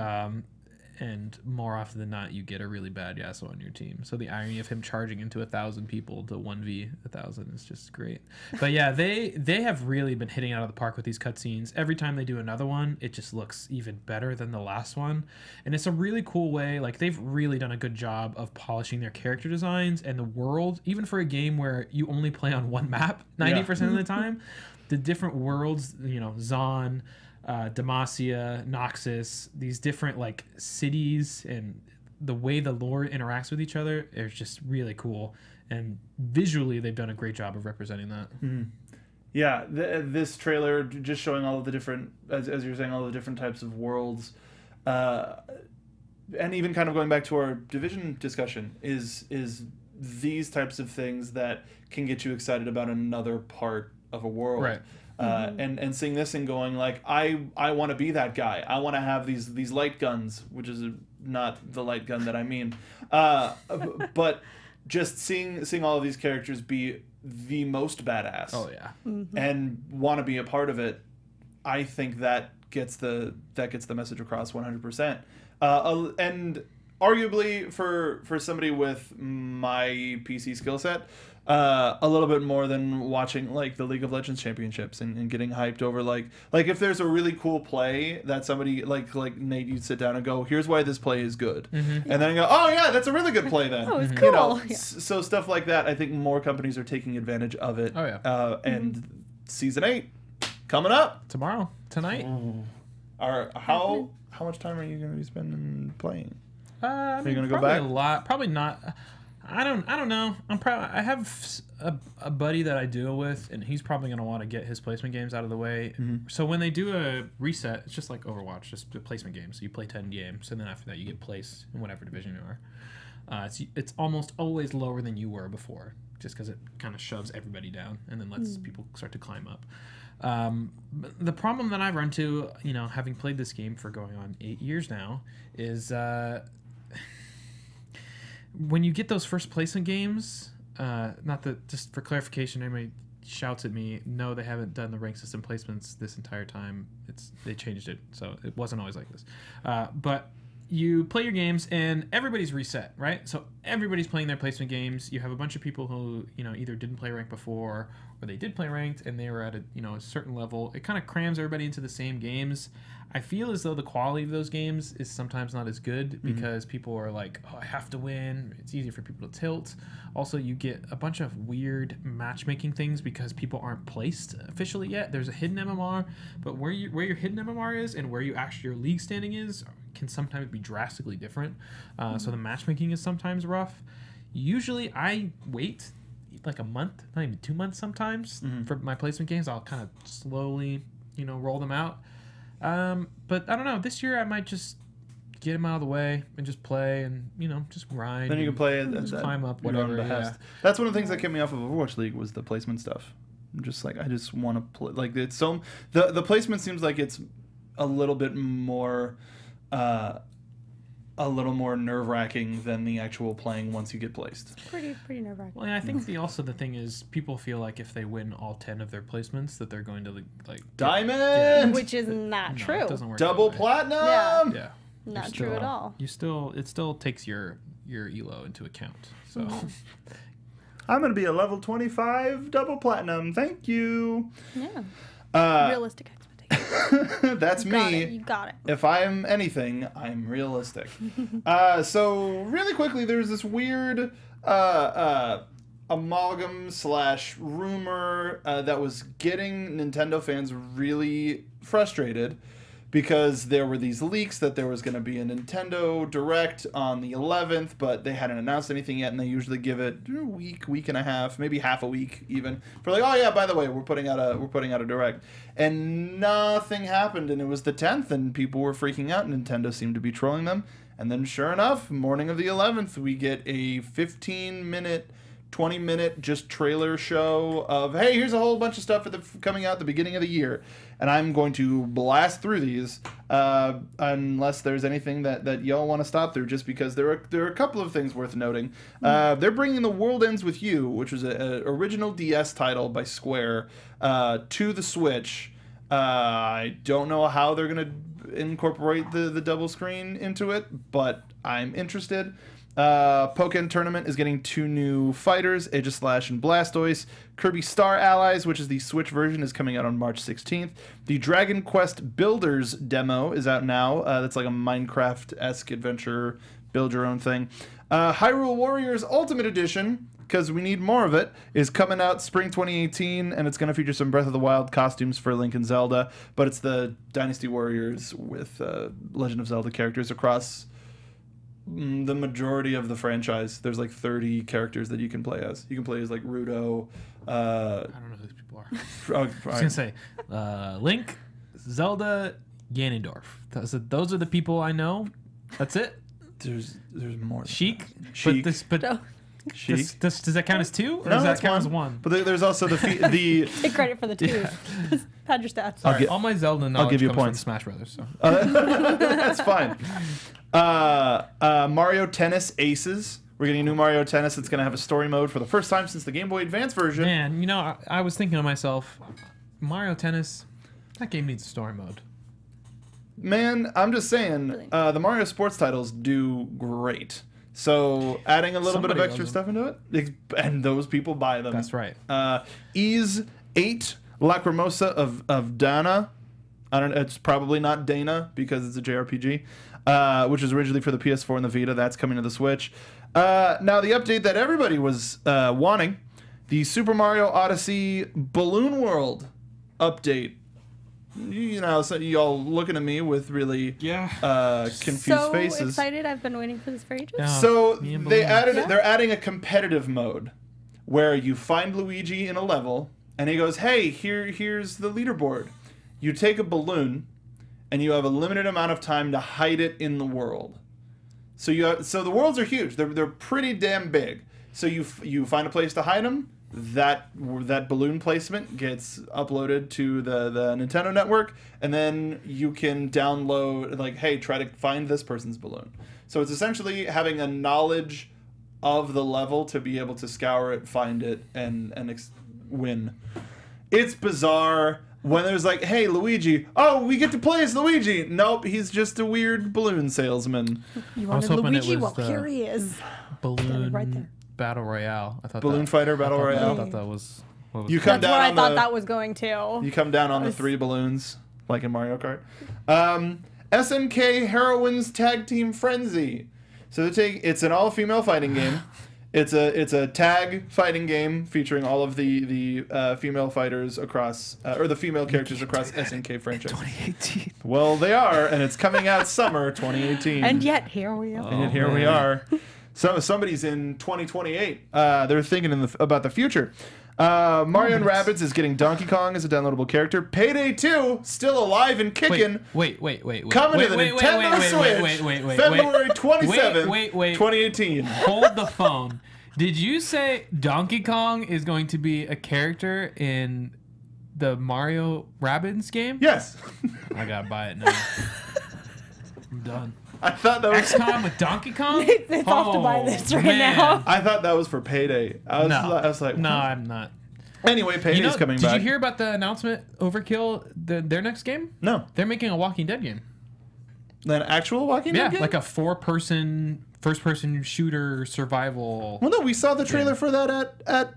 And more often than not, you get a really bad Yasuo on your team. So the irony of him charging into 1,000 people to 1v 1,000 is just great. But yeah, they have really been hitting it out of the park with these cutscenes. Every time they do another one, it just looks even better than the last one. And it's a really cool way. Like, they've really done a good job of polishing their character designs and the world, even for a game where you only play on one map 90% of the time. The different worlds, Zon, Demacia, Noxus, these different like cities, and the way the lore interacts with each other is just really cool. And visually, they've done a great job of representing that. Yeah, this trailer just showing all of the different, as you're saying, all the different types of worlds, and even kind of going back to our Division discussion, is these types of things that can get you excited about another part of a world. Right. And seeing this and going like, I want to be that guy. I want to have these light guns, which is not the light gun that I mean, but just seeing all of these characters be the most badass. Oh yeah. And want to be a part of it. I think that gets the message across 100%. And arguably for somebody with my PC skill set, a little bit more than watching like the League of Legends championships and getting hyped over like if there's a really cool play that somebody like Nate, you'd sit down and go, here's why this play is good, and then I go, oh yeah, that's a really good play then. Oh, it's cool. Yeah. So stuff like that, I think more companies are taking advantage of it. Oh yeah. And season 8 coming up Tonight. how much time are you going to be spending playing? Are you gonna go probably back? A lot. Probably not. I don't know. I have a buddy that I duo with, and he's probably gonna want to get his placement games out of the way. So when they do a reset, it's just like Overwatch, just the placement games. So you play 10 games, and then after that you get placed in whatever division you are. It's almost always lower than you were before, just because it kind of shoves everybody down and then lets people start to climb up. But the problem that I've run to, having played this game for going on 8 years now, is when you get those first placement games, just for clarification, anybody shouts at me, no, they haven't done the rank system placements this entire time. They changed it, so it wasn't always like this. But you play your games and everybody's reset, right? So everybody's playing their placement games. You have a bunch of people who, either didn't play ranked before or they did play ranked and they were at a certain level. It kind of crams everybody into the same games. I feel as though the quality of those games is sometimes not as good because people are like, oh, I have to win. It's easier for people to tilt. Also, you get a bunch of weird matchmaking things because people aren't placed officially yet. There's a hidden MMR, but where your hidden MMR is and where your league standing is can sometimes be drastically different. So the matchmaking is sometimes rough. Usually I wait like a month, not even 2 months sometimes. For my placement games, I'll kind of slowly, roll them out. But I don't know. This year I might just get them out of the way and just play and just grind. Then you can play it, just climb up, whatever. Yeah. That's one of the things that kept me off of Overwatch League was the placement stuff. I'm just like, I just want to play. Like, it's so the placement seems like it's a little bit more nerve-wracking than the actual playing once you get placed. Pretty nerve-wracking. Well, yeah, I think the thing is people feel like if they win all 10 of their placements that they're going to like Diamond, which is not true. It doesn't work double that way. platinum. Yeah. Not true at all. It still takes your elo into account. So I'm gonna be a level 25 double platinum. Thank you. Yeah. Realistic expectations. That's me. You got it. If I'm anything, I'm realistic. So really quickly, there's this weird amalgam / rumor that was getting Nintendo fans really frustrated because there were these leaks that there was going to be a Nintendo Direct on the 11th, but they hadn't announced anything yet, and they usually give it a week and a half, maybe half a week even, for like, oh yeah, by the way, we're putting out a Direct, and nothing happened, and it was the 10th, and people were freaking out. Nintendo seemed to be trolling them, and then sure enough, morning of the 11th, we get a 15-minute 20-minute just trailer show of, hey, here's a whole bunch of stuff coming out at the beginning of the year. And I'm going to blast through these unless there's anything that y'all want to stop through, just because there are a couple of things worth noting. They're bringing The World Ends With You, which was an original DS title by Square, to the Switch. I don't know how they're going to incorporate the double screen into it, but I'm interested. Pokken Tournament is getting 2 new fighters, Aegislash and Blastoise. Kirby Star Allies, which is the Switch version, is coming out on March 16th. The Dragon Quest Builders demo is out now. That's like a Minecraft-esque adventure, build your own thing. Hyrule Warriors Ultimate Edition, because we need more of it, is coming out spring 2018, and it's going to feature some Breath of the Wild costumes for Link and Zelda, but it's the Dynasty Warriors with Legend of Zelda characters across the majority of the franchise. There's like 30 characters that you can play as. You can play as like Rudo. I don't know who these people are. I I was gonna say Link, Zelda, Ganondorf. Those are the people I know. That's it. There's more. Sheik. Sheik. But Sheik. does that count as 2? Or No, does that that's count as 1? But there's also the Take credit for the 2. Just pad your stats. All my Zelda knowledge give you comes points. from Smash Brothers. So. That's fine. Mario Tennis Aces. We're getting a new Mario Tennis. It's going to have a story mode for the first time since the Game Boy Advance version. Man, I was thinking to myself, Mario Tennis, that game needs a story mode. Man, I'm just saying, Really? the Mario sports titles do great. So adding a little bit of Somebody extra loves stuff into it, and those people buy them. That's right. Ease 8, Lacrimosa of Dana. I don't know, it's probably not Dana because it's a JRPG, which was originally for the PS4 and the Vita. That's coming to the Switch. Now, the update that everybody was wanting, the Super Mario Odyssey Balloon World update. So y'all looking at me with really confused faces. So excited! I've been waiting for this for ages. Yeah. So Me and they Balloon. added. Yeah. They're adding a competitive mode where you find Luigi in a level, and he goes, "Hey, here's the leaderboard." You take a balloon, and you have a limited amount of time to hide it in the world. So the worlds are huge. They're pretty damn big. So you find a place to hide them. That balloon placement gets uploaded to the Nintendo network, and then you can download, like, hey, try to find this person's balloon. So it's essentially having a knowledge of the level to be able to scour it, find it, and win. It's bizarre when there's like, hey, Luigi, oh, we get to play as Luigi. Nope, he's just a weird balloon salesman. You I was wanted hoping it Luigi? was Well, here he is. Balloon Right there. Battle Royale. I thought Balloon Fighter Battle I Royale. thought that was. What was You it? come That's down where I on thought the- that was going to. You come down on the 3 balloons, like in Mario Kart. SNK Heroines Tag Team Frenzy. So it's an all-female fighting game. It's a tag fighting game featuring all of the female fighters across, or the female characters across SNK franchise. 2018. Well, they are, and it's coming out summer 2018. And yet here we are. And here we are. So somebody's in 2028. They're thinking about the future. Mario and Rabbids is getting Donkey Kong as a downloadable character. Payday 2 still alive and kicking. Wait. Coming to the Nintendo Switch. February 27th, 2018. Hold the phone. Did you say Donkey Kong is going to be a character in the Mario Rabbids game? Yes. I gotta buy it now. I'm done. I thought that was XCOM with Donkey Kong? It's off to buy this right now. I thought that was for Payday. I was like, no, I'm not. Anyway, Payday's coming back. Did you hear about the announcement? Overkill, their next game? No. They're making a Walking Dead game. An actual Walking Dead game? Yeah, like a 4-person, first-person shooter survival. Well, no, we saw the trailer for that at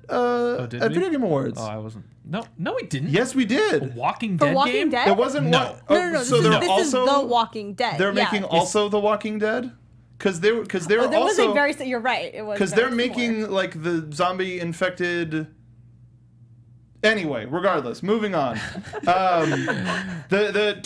Video Game Awards. Oh, I wasn't. No, we didn't. Yes, we did. A Walking For Dead Walking game? Dead? It wasn't No. one. No. So This is also The Walking Dead. they're yeah. making also The Walking Dead because they're There was also a very. You're right. It was because very they're similar. making like the zombie infected. Anyway, regardless, moving on. The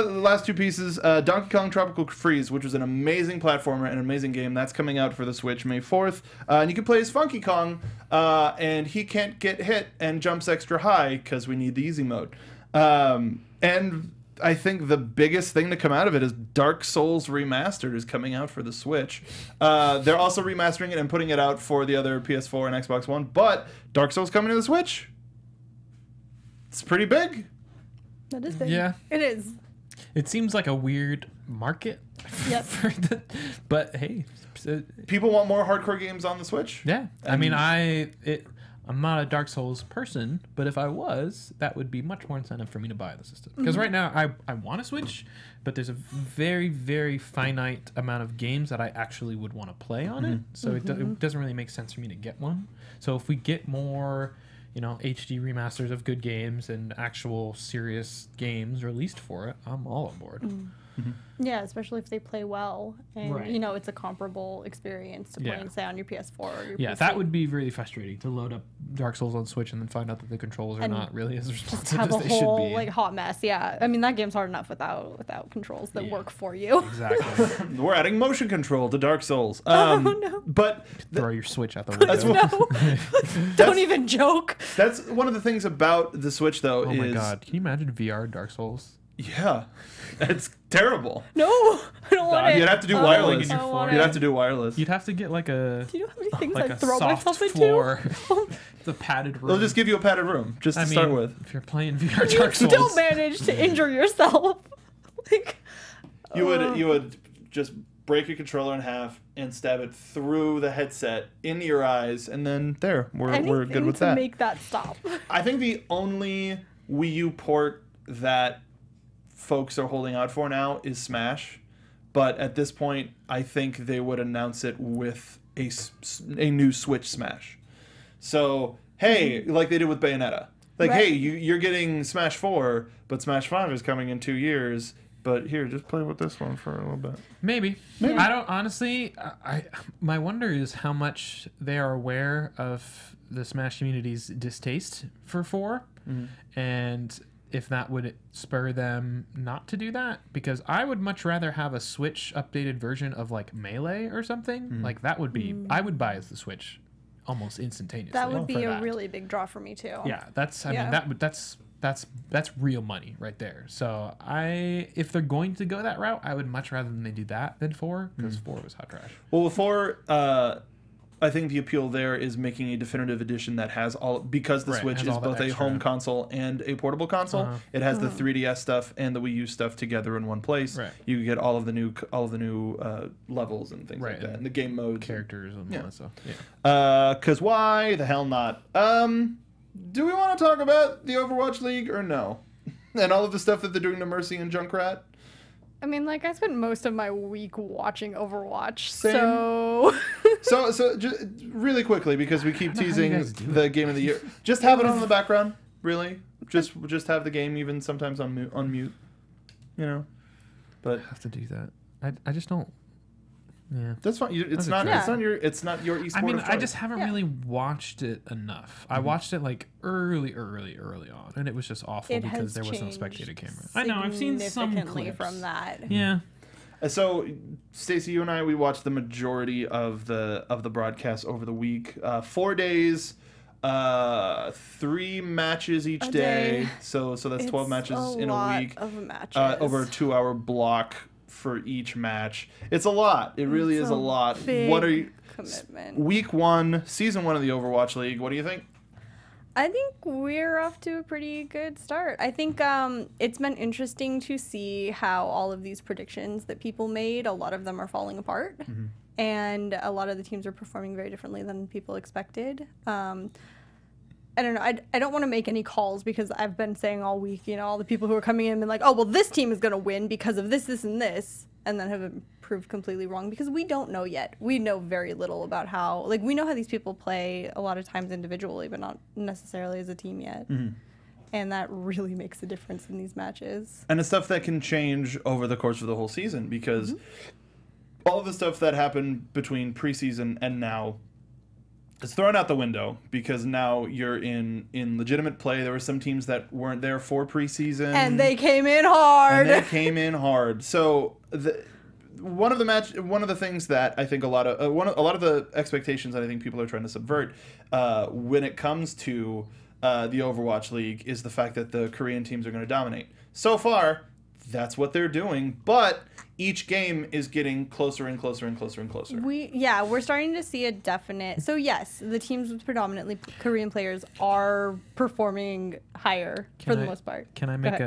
last two pieces, Donkey Kong Tropical Freeze, which was an amazing platformer and an amazing game, that's coming out for the Switch May 4th. And you can play as Funky Kong, and he can't get hit and jumps extra high because we need the easy mode. And I think the biggest thing to come out of it is Dark Souls Remastered is coming out for the Switch. They're also remastering it and putting it out for the other PS4 and Xbox One, but Dark Souls coming to the Switch? It's pretty big. That is big. Yeah. It is. It seems like a weird market. Yep. But hey, People want more hardcore games on the Switch. yeah. I mean, I'm not a Dark Souls person, but if I was, that would be much more incentive for me to buy the system. Because right now, I want to Switch, but there's a very, very finite amount of games that I actually would want to play on it. So it doesn't really make sense for me to get one. So if we get more, HD remasters of good games and actual serious games released for it, I'm all on board. Yeah, especially if they play well, and Right. It's a comparable experience to playing, say, on your PS4 or your Yeah, PC. that would be really frustrating to load up Dark Souls on Switch and then find out that the controls are And not really as just responsive have as a they should whole be. hot mess. Yeah, I mean that game's hard enough without controls that work for you. Exactly. We're adding motion control to Dark Souls. No. But Throw your Switch out the window. that's what, Don't even joke. that's one of the things about the Switch, though. Oh is my god, can you imagine VR Dark Souls? Yeah, it's terrible. No, I don't want it. You'd have to do Oh, wireless. I don't want You'd it. have to do wireless. You'd have to get like a Do you know how many things like I a throw soft myself into? floor, the padded room. They'll just give you a padded room just to start with. If you're playing VR You Dark Souls, still manage to injure yourself. Like, You would just break your controller in half and stab it through the headset into your eyes, and then we're good anything with to that. make that stop. I think the only Wii U port that folks are holding out for now is Smash, but at this point, I think they would announce it with a new Switch Smash. So, hey, like they did with Bayonetta. Like, Right. hey, you're getting Smash 4, but Smash 5 is coming in 2 years. But here, just play with this one for a little bit. maybe. I don't honestly. My wonder is how much they are aware of the Smash community's distaste for 4, and if that would spur them not to do that, because I would much rather have a Switch updated version of like Melee or something. Like that would be, I would buy as the Switch almost instantaneously. That would be for a that. really big draw for me too. Yeah, that's. I Yeah. mean, that's real money right there. So if they're going to go that route, I would much rather than they do that than 4, because 4 was hot trash. Well, with 4, I think the appeal there is making a definitive edition that has all, because the Right, Switch has is all that both a extra. home console and a portable console. It has the 3DS stuff and the Wii U stuff together in one place. Right. You get all of the new levels and things Right, like that, and and the game modes. Characters and all that stuff. Yeah. Because why the hell not? Do we want to talk about the Overwatch League or no? And all of the stuff that they're doing to Mercy and Junkrat? I mean, like, I spent most of my week watching Overwatch, Same. so... So just really quickly, because we keep know how you teasing guys do the game of the year. Just have it on in the background, really. Just have the game even sometimes on mute, But I have to do that. I just don't. Yeah. that's fine. It's Okay. not your esport. I mean, of I choice. just haven't really watched it enough. I watched it like early on, and it was just awful It because has there was no changed spectator camera. I know, I've seen some significantly clips from that. Yeah. So, Stacey, you and I, we watched the majority of the broadcast over the week. 4 days, 3 matches each day. So that's 12 matches in a week. Of matches. Over a 2-hour block for each match. It's a lot. It really is a lot. Big What are you? commitment. Week 1, season 1 of the Overwatch League. What do you think? I think we're off to a pretty good start. I think it's been interesting to see how all of these predictions that people made, a lot of them are falling apart. Mm-hmm. And a lot of the teams are performing very differently than people expected. I don't know. I don't want to make any calls because I've been saying all week, all the people who are coming in and been like, oh, well, this team is going to win because of this, this, and this. And then have been proved completely wrong because we don't know yet. We know very little about how, we know how these people play a lot of times individually, but not necessarily as a team yet. Mm-hmm. And that really makes a difference in these matches. And it's stuff that can change over the course of the whole season because all of the stuff that happened between preseason and now is thrown out the window because now you're in legitimate play. There were some teams that weren't there for preseason. And they came in hard. So one of the things that I think a lot of the expectations that I think people are trying to subvert when it comes to the Overwatch League is the fact that the Korean teams are going to dominate. So far, that's what they're doing, but each game is getting closer and closer and closer and closer. We're starting to see a definite. So yes, the teams with predominantly Korean players are performing higher for the most part. Can I make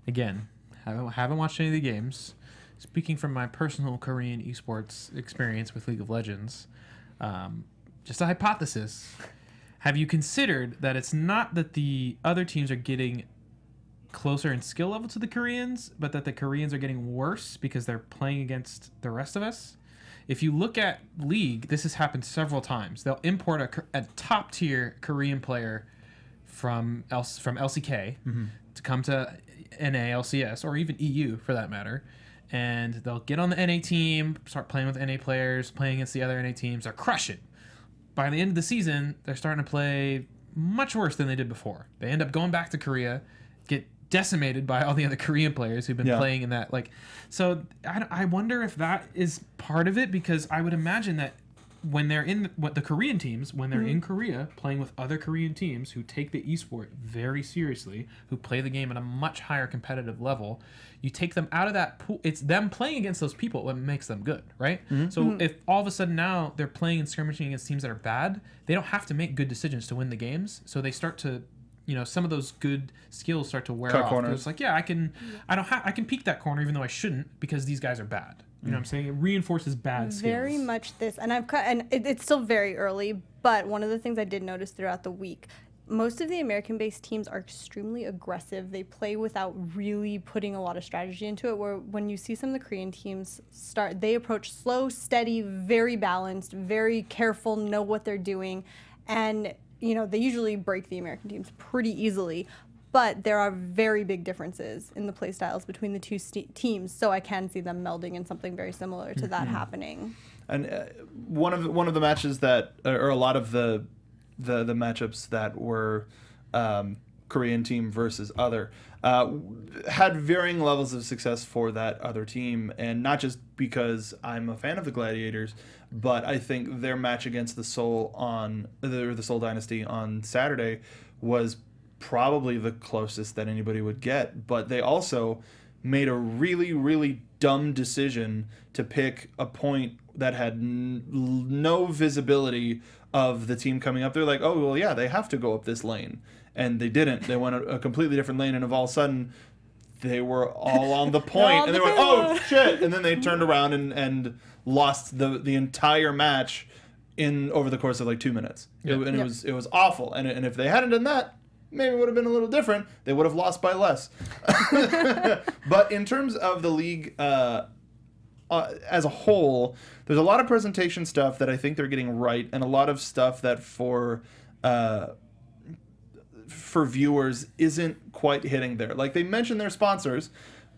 again? Haven't watched any of the games. Speaking from my personal Korean esports experience with League of Legends, just a hypothesis. Have you considered that it's not that the other teams are getting closer in skill level to the Koreans, but that the Koreans are getting worse because they're playing against the rest of us? If you look at League, this has happened several times. They'll import a top-tier Korean player from LCK to come to NA, LCS, or even EU for that matter, and they'll get on the NA team, start playing with NA players, playing against the other NA teams, they'll crush it. By the end of the season, they're starting to play much worse than they did before. They end up going back to Korea, get decimated by all the other Korean players who've been playing in that. So I wonder if that is part of it, because I would imagine that when they're in the Korean teams, when they're in Korea playing with other Korean teams who take the esport very seriously, who play the game at a much higher competitive level, you take them out of that pool. It's them playing against those people that makes them good, right? So if all of a sudden now they're playing and skirmishing against teams that are bad, they don't have to make good decisions to win the games. So they start to, some of those good skills start to wear off. It's like, I can peek that corner even though I shouldn't because these guys are bad. You know what I'm saying? It reinforces bad skills. Very much this. And it's still very early, but one of the things I did notice throughout the week, most of the American-based teams are extremely aggressive. They play without really putting a lot of strategy into it, where when you see some of the Korean teams they approach slow, steady, very balanced, very careful, know what they're doing. And, they usually break the American teams pretty easily. But there are very big differences in the play styles between the two teams, so I can see them melding in something very similar to that happening. And one of the matches that, or a lot of the matchups that were Korean team versus other, had varying levels of success for that other team, and not just because I'm a fan of the Gladiators, but I think their match against the Seoul the Seoul Dynasty on Saturday was probably the closest that anybody would get. But they also made a really, really dumb decision to pick a point that had no visibility of the team coming up. They're like, oh, well, yeah, they have to go up this lane. And they didn't. They went a completely different lane, and all of a sudden, they were all on the point. And they went, oh, shit. And then they turned around and lost the entire match over the course of 2 minutes. Yep. It was awful. And if they hadn't done that, maybe it would have been a little different. They would have lost by less. But in terms of the league as a whole, there's a lot of presentation stuff that I think they're getting right, and a lot of stuff that for viewers isn't quite hitting there. They mention their sponsors,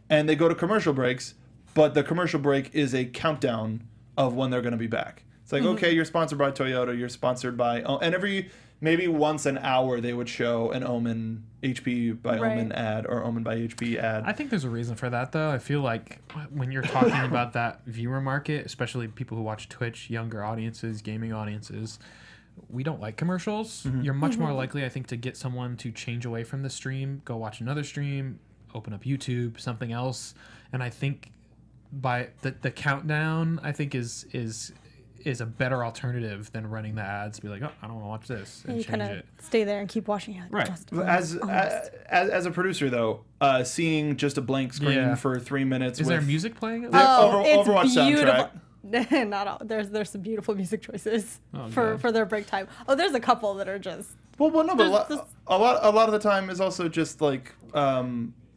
and they go to commercial breaks, but the commercial break is a countdown of when they're going to be back. It's like, okay, you're sponsored by Toyota, you're sponsored by... and every maybe once an hour they would show an Omen HP by Right. Omen ad or Omen by HP ad. I think there's a reason for that, though. I feel like when you're talking about that viewer market, especially people who watch Twitch, younger audiences, gaming audiences, we don't like commercials. You're much more likely, I think, to get someone to change away from the stream, go watch another stream, open up YouTube, something else. And I think by the countdown, I think is a better alternative than running the ads. Be like, oh, I don't want to watch this, and You change kind of it. stay there and keep watching it. Right. As a producer, though, seeing just a blank screen Yeah. for 3 minutes Is with there music playing? At the least? Overwatch soundtrack. Not all. There's some beautiful music choices Oh, for God. their break time. Oh, there's a couple that are just Well, no, but There's a lot of the time is also just like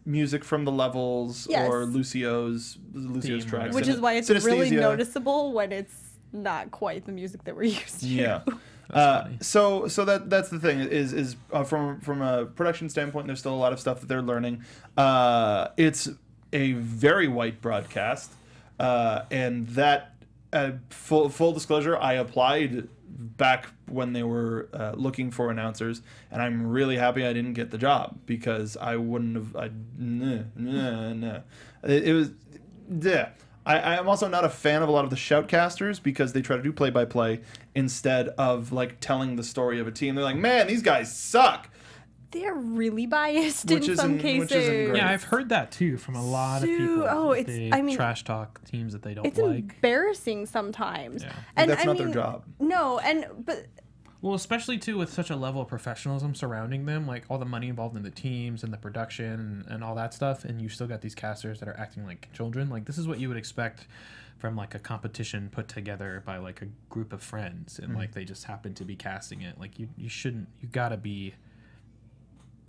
music from the levels Yes. or Lucio's Theme, tracks, which is why it's really synesthesia. noticeable when it's not quite the music that we're used to. Yeah. funny. So that's the thing is from a production standpoint, there's still a lot of stuff that they're learning. It's a very white broadcast, and that full disclosure, I applied back when they were looking for announcers, and I'm really happy I didn't get the job because I wouldn't have. It was. Yeah. I am also not a fan of a lot of the shoutcasters because they try to do play-by-play instead of like telling the story of a team. They're like, man, these guys suck. They're really biased Which in some isn't- cases. which isn't great. Yeah, I've heard that too from a lot of people. Oh, it's- They I mean, trash talk teams that they don't It's like. embarrassing sometimes. Yeah. And That's I not mean, their job. No, but Well, especially too with such a level of professionalism surrounding them, like all the money involved in the teams and the production and all that stuff, and you still got these casters that are acting like children. Like this is what you would expect from like a competition put together by like a group of friends, and like they just happen to be casting it. Like you shouldn't. You gotta be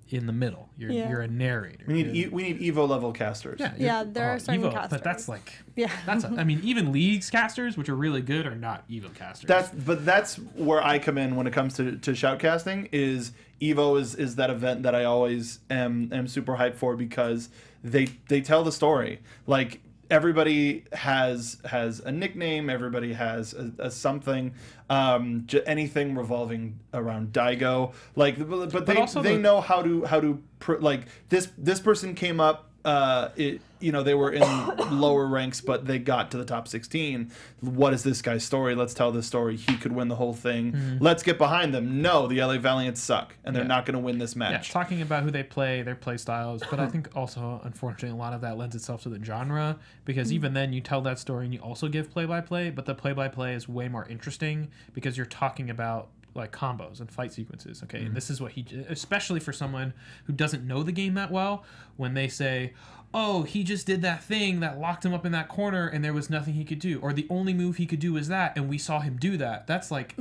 in the middle. You're a narrator. We need Evo level casters. Yeah, there are certain Evo, casters. but that's like yeah. I mean, even leagues casters, which are really good, are not Evo casters. That's where I come in when it comes to shoutcasting. Is Evo is that event that I always am super hyped for because they tell the story. Like everybody has a nickname, everybody has a something, anything revolving around Daigo. Like, but they also they know how to like this person came up. They were in lower ranks, but they got to the top 16. What is this guy's story? Let's tell this story. He could win the whole thing. Let's get behind them. No, the LA Valiants suck, and they're not going to win this Yeah, match. talking about who they play, their play styles, but I think also, unfortunately, a lot of that lends itself to the genre because even then you tell that story and you also give play-by-play, but the play-by-play is way more interesting because you're talking about like combos and fight sequences, okay? And this is what especially for someone who doesn't know the game that well, when they say, oh, he just did that thing that locked him up in that corner and there was nothing he could do, or the only move he could do was that and we saw him do that. That's like,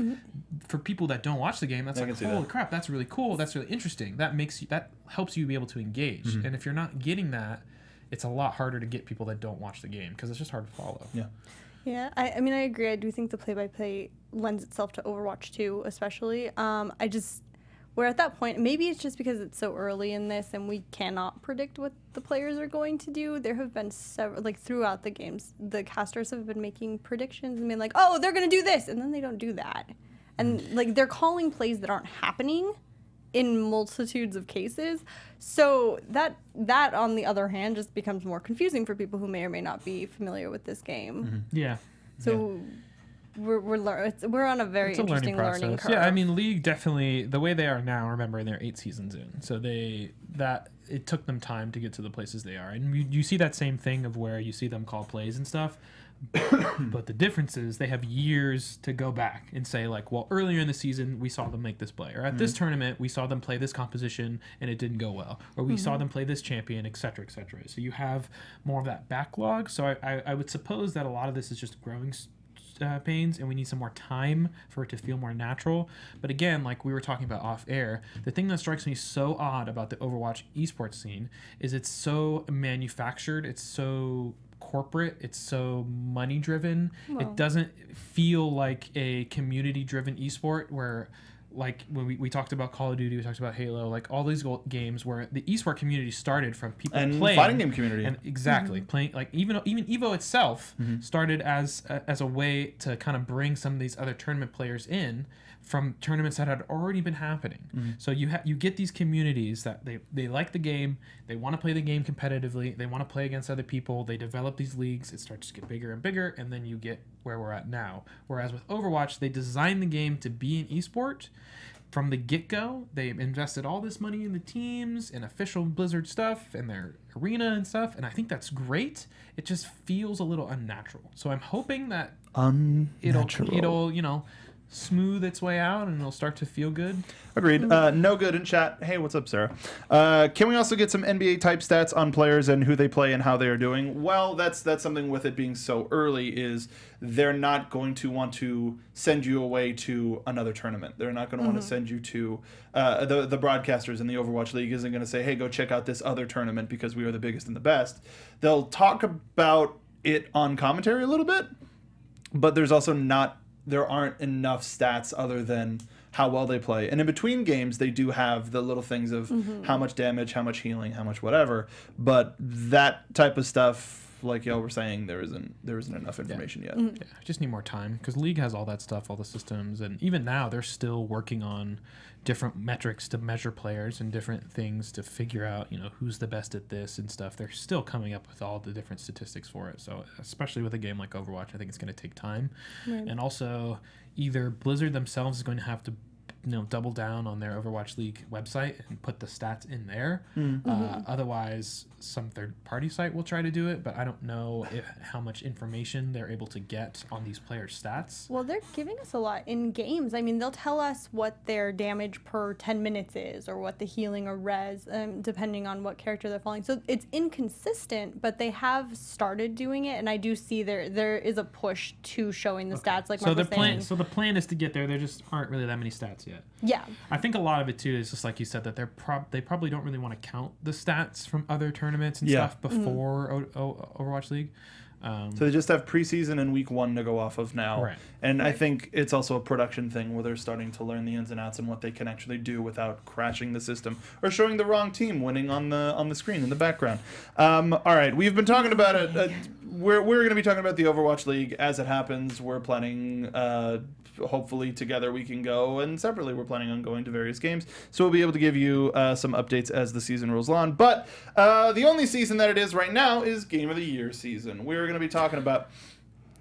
for people that don't watch the game, that's I like, can see holy that. crap, that's really cool, that's really interesting. That helps you be able to engage. And if you're not getting that, it's a lot harder to get people that don't watch the game because it's just hard to follow. Yeah. Yeah, I mean, I agree. I do think the play-by-play lends itself to Overwatch 2, especially. We're at that point. Maybe it's just because it's so early in this and we cannot predict what the players are going to do. There have been several, like throughout the games, the casters have been making predictions and being like, oh, they're going to do this. And then they don't do that. And like they're calling plays that aren't happening in multitudes of cases. So that on the other hand just becomes more confusing for people who may or may not be familiar with this game. Yeah. So we're on a very It's a interesting learning curve. Yeah, I mean, League definitely, the way they are now, remember, they're 8 seasons in. So it took them time to get to the places they are. And you see that same thing of where you see them call plays and stuff. But the difference is they have years to go back and say, like, well, earlier in the season, we saw them make this play. Or at this tournament, we saw them play this composition and it didn't go well. Or we saw them play this champion, et cetera, et cetera. So you have more of that backlog. So I would suppose that a lot of this is just growing pains and we need some more time for it to feel more natural. But again, like we were talking about off air, the thing that strikes me so odd about the Overwatch esports scene is it's so manufactured, it's so corporate, it's so money driven. It doesn't feel like a community driven esport where, like when we talked about Call of Duty, we talked about Halo, like all these games where the esport community started from people And playing, fighting game community. and exactly playing, like even Evo itself started as a way to kind of bring some of these other tournament players in from tournaments that had already been happening. So you get these communities that they like the game, they want to play the game competitively, they want to play against other people, they develop these leagues, it starts to get bigger and bigger, and then you get where we're at now. Whereas with Overwatch, they designed the game to be an esport. From the get-go, they invested all this money in the teams and official Blizzard stuff and their arena and stuff, and I think that's great. It just feels a little unnatural. So I'm hoping that it'll smooth its way out and it'll start to feel good. Agreed. No good in chat. Hey, what's up, Sarah? Can we also get some NBA type stats on players and who they play and how they are doing? Well, that's something with it being so early is they're not going to want to send you away to another tournament. They're not going to want to send you to the broadcasters in the Overwatch League isn't going to say, hey, go check out this other tournament because we are the biggest and the best. They'll talk about it on commentary a little bit, but there's also there aren't enough stats other than how well they play. And in between games, they do have the little things of how much damage, how much healing, how much whatever. But that type of stuff, like y'all were saying, there isn't enough information yet. Yeah, I just need more time because League has all that stuff, all the systems, and even now they're still working on different metrics to measure players and different things to figure out, who's the best at this and stuff. They're still coming up with all the different statistics for it. So especially with a game like Overwatch, I think it's going to take time. Right. And also either Blizzard themselves is going to have to double down on their Overwatch League website and put the stats in there. Otherwise, some third-party site will try to do it, but I don't know how much information they're able to get on these players' stats. Well, they're giving us a lot in games. I mean, they'll tell us what their damage per 10 minutes is or what the healing or res, depending on what character they're following. So it's inconsistent, but they have started doing it, and I do see there is a push to showing the stats, like Mark was saying. So the plan is to get there. There just aren't really that many stats yet. Yeah. I think a lot of it, too, is just like you said, that they probably don't really want to count the stats from other tournaments and stuff before Overwatch League. So they just have preseason and week 1 to go off of now. Right. And I think it's also a production thing where they're starting to learn the ins and outs and what they can actually do without crashing the system or showing the wrong team winning on the screen in the background. All right, we've been talking about it. We're going to be talking about the Overwatch League as it happens. We're planning... hopefully together we can go, and separately we're planning on going to various games, so we'll be able to give you some updates as the season rolls on. But the only season that it is right now is Game of the Year season. We're going to be talking about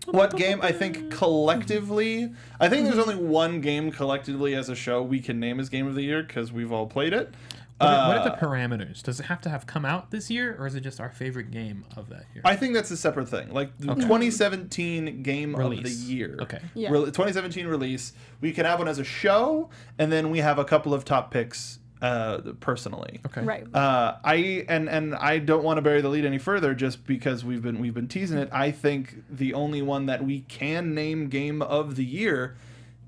what game I think collectively, I think there's only one game collectively as a show we can name as Game of the Year because we've all played it. What are the parameters? Does it have to have come out this year, or is it just our favorite game of that year? I think that's a separate thing. Like the 2017 Game Release. of the Year. Okay. Yeah. 2017 release. We can have one as a show, and then we have a couple of top picks personally. Okay. Right. I don't want to bury the lead any further just because we've been teasing it. I think the only one that we can name Game of the Year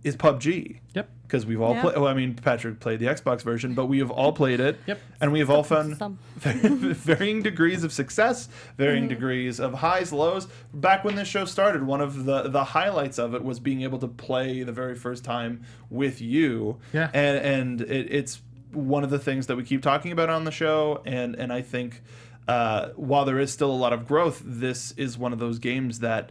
is PUBG. Yep. Because we've all played. Well, I mean, Patrick played the Xbox version, but we have all played it. Yep. And we have all found varying degrees of success, varying degrees of highs, lows. Back when this show started, one of the highlights of it was being able to play the very first time with you. Yeah. And it's one of the things that we keep talking about on the show. And I think while there is still a lot of growth, this is one of those games that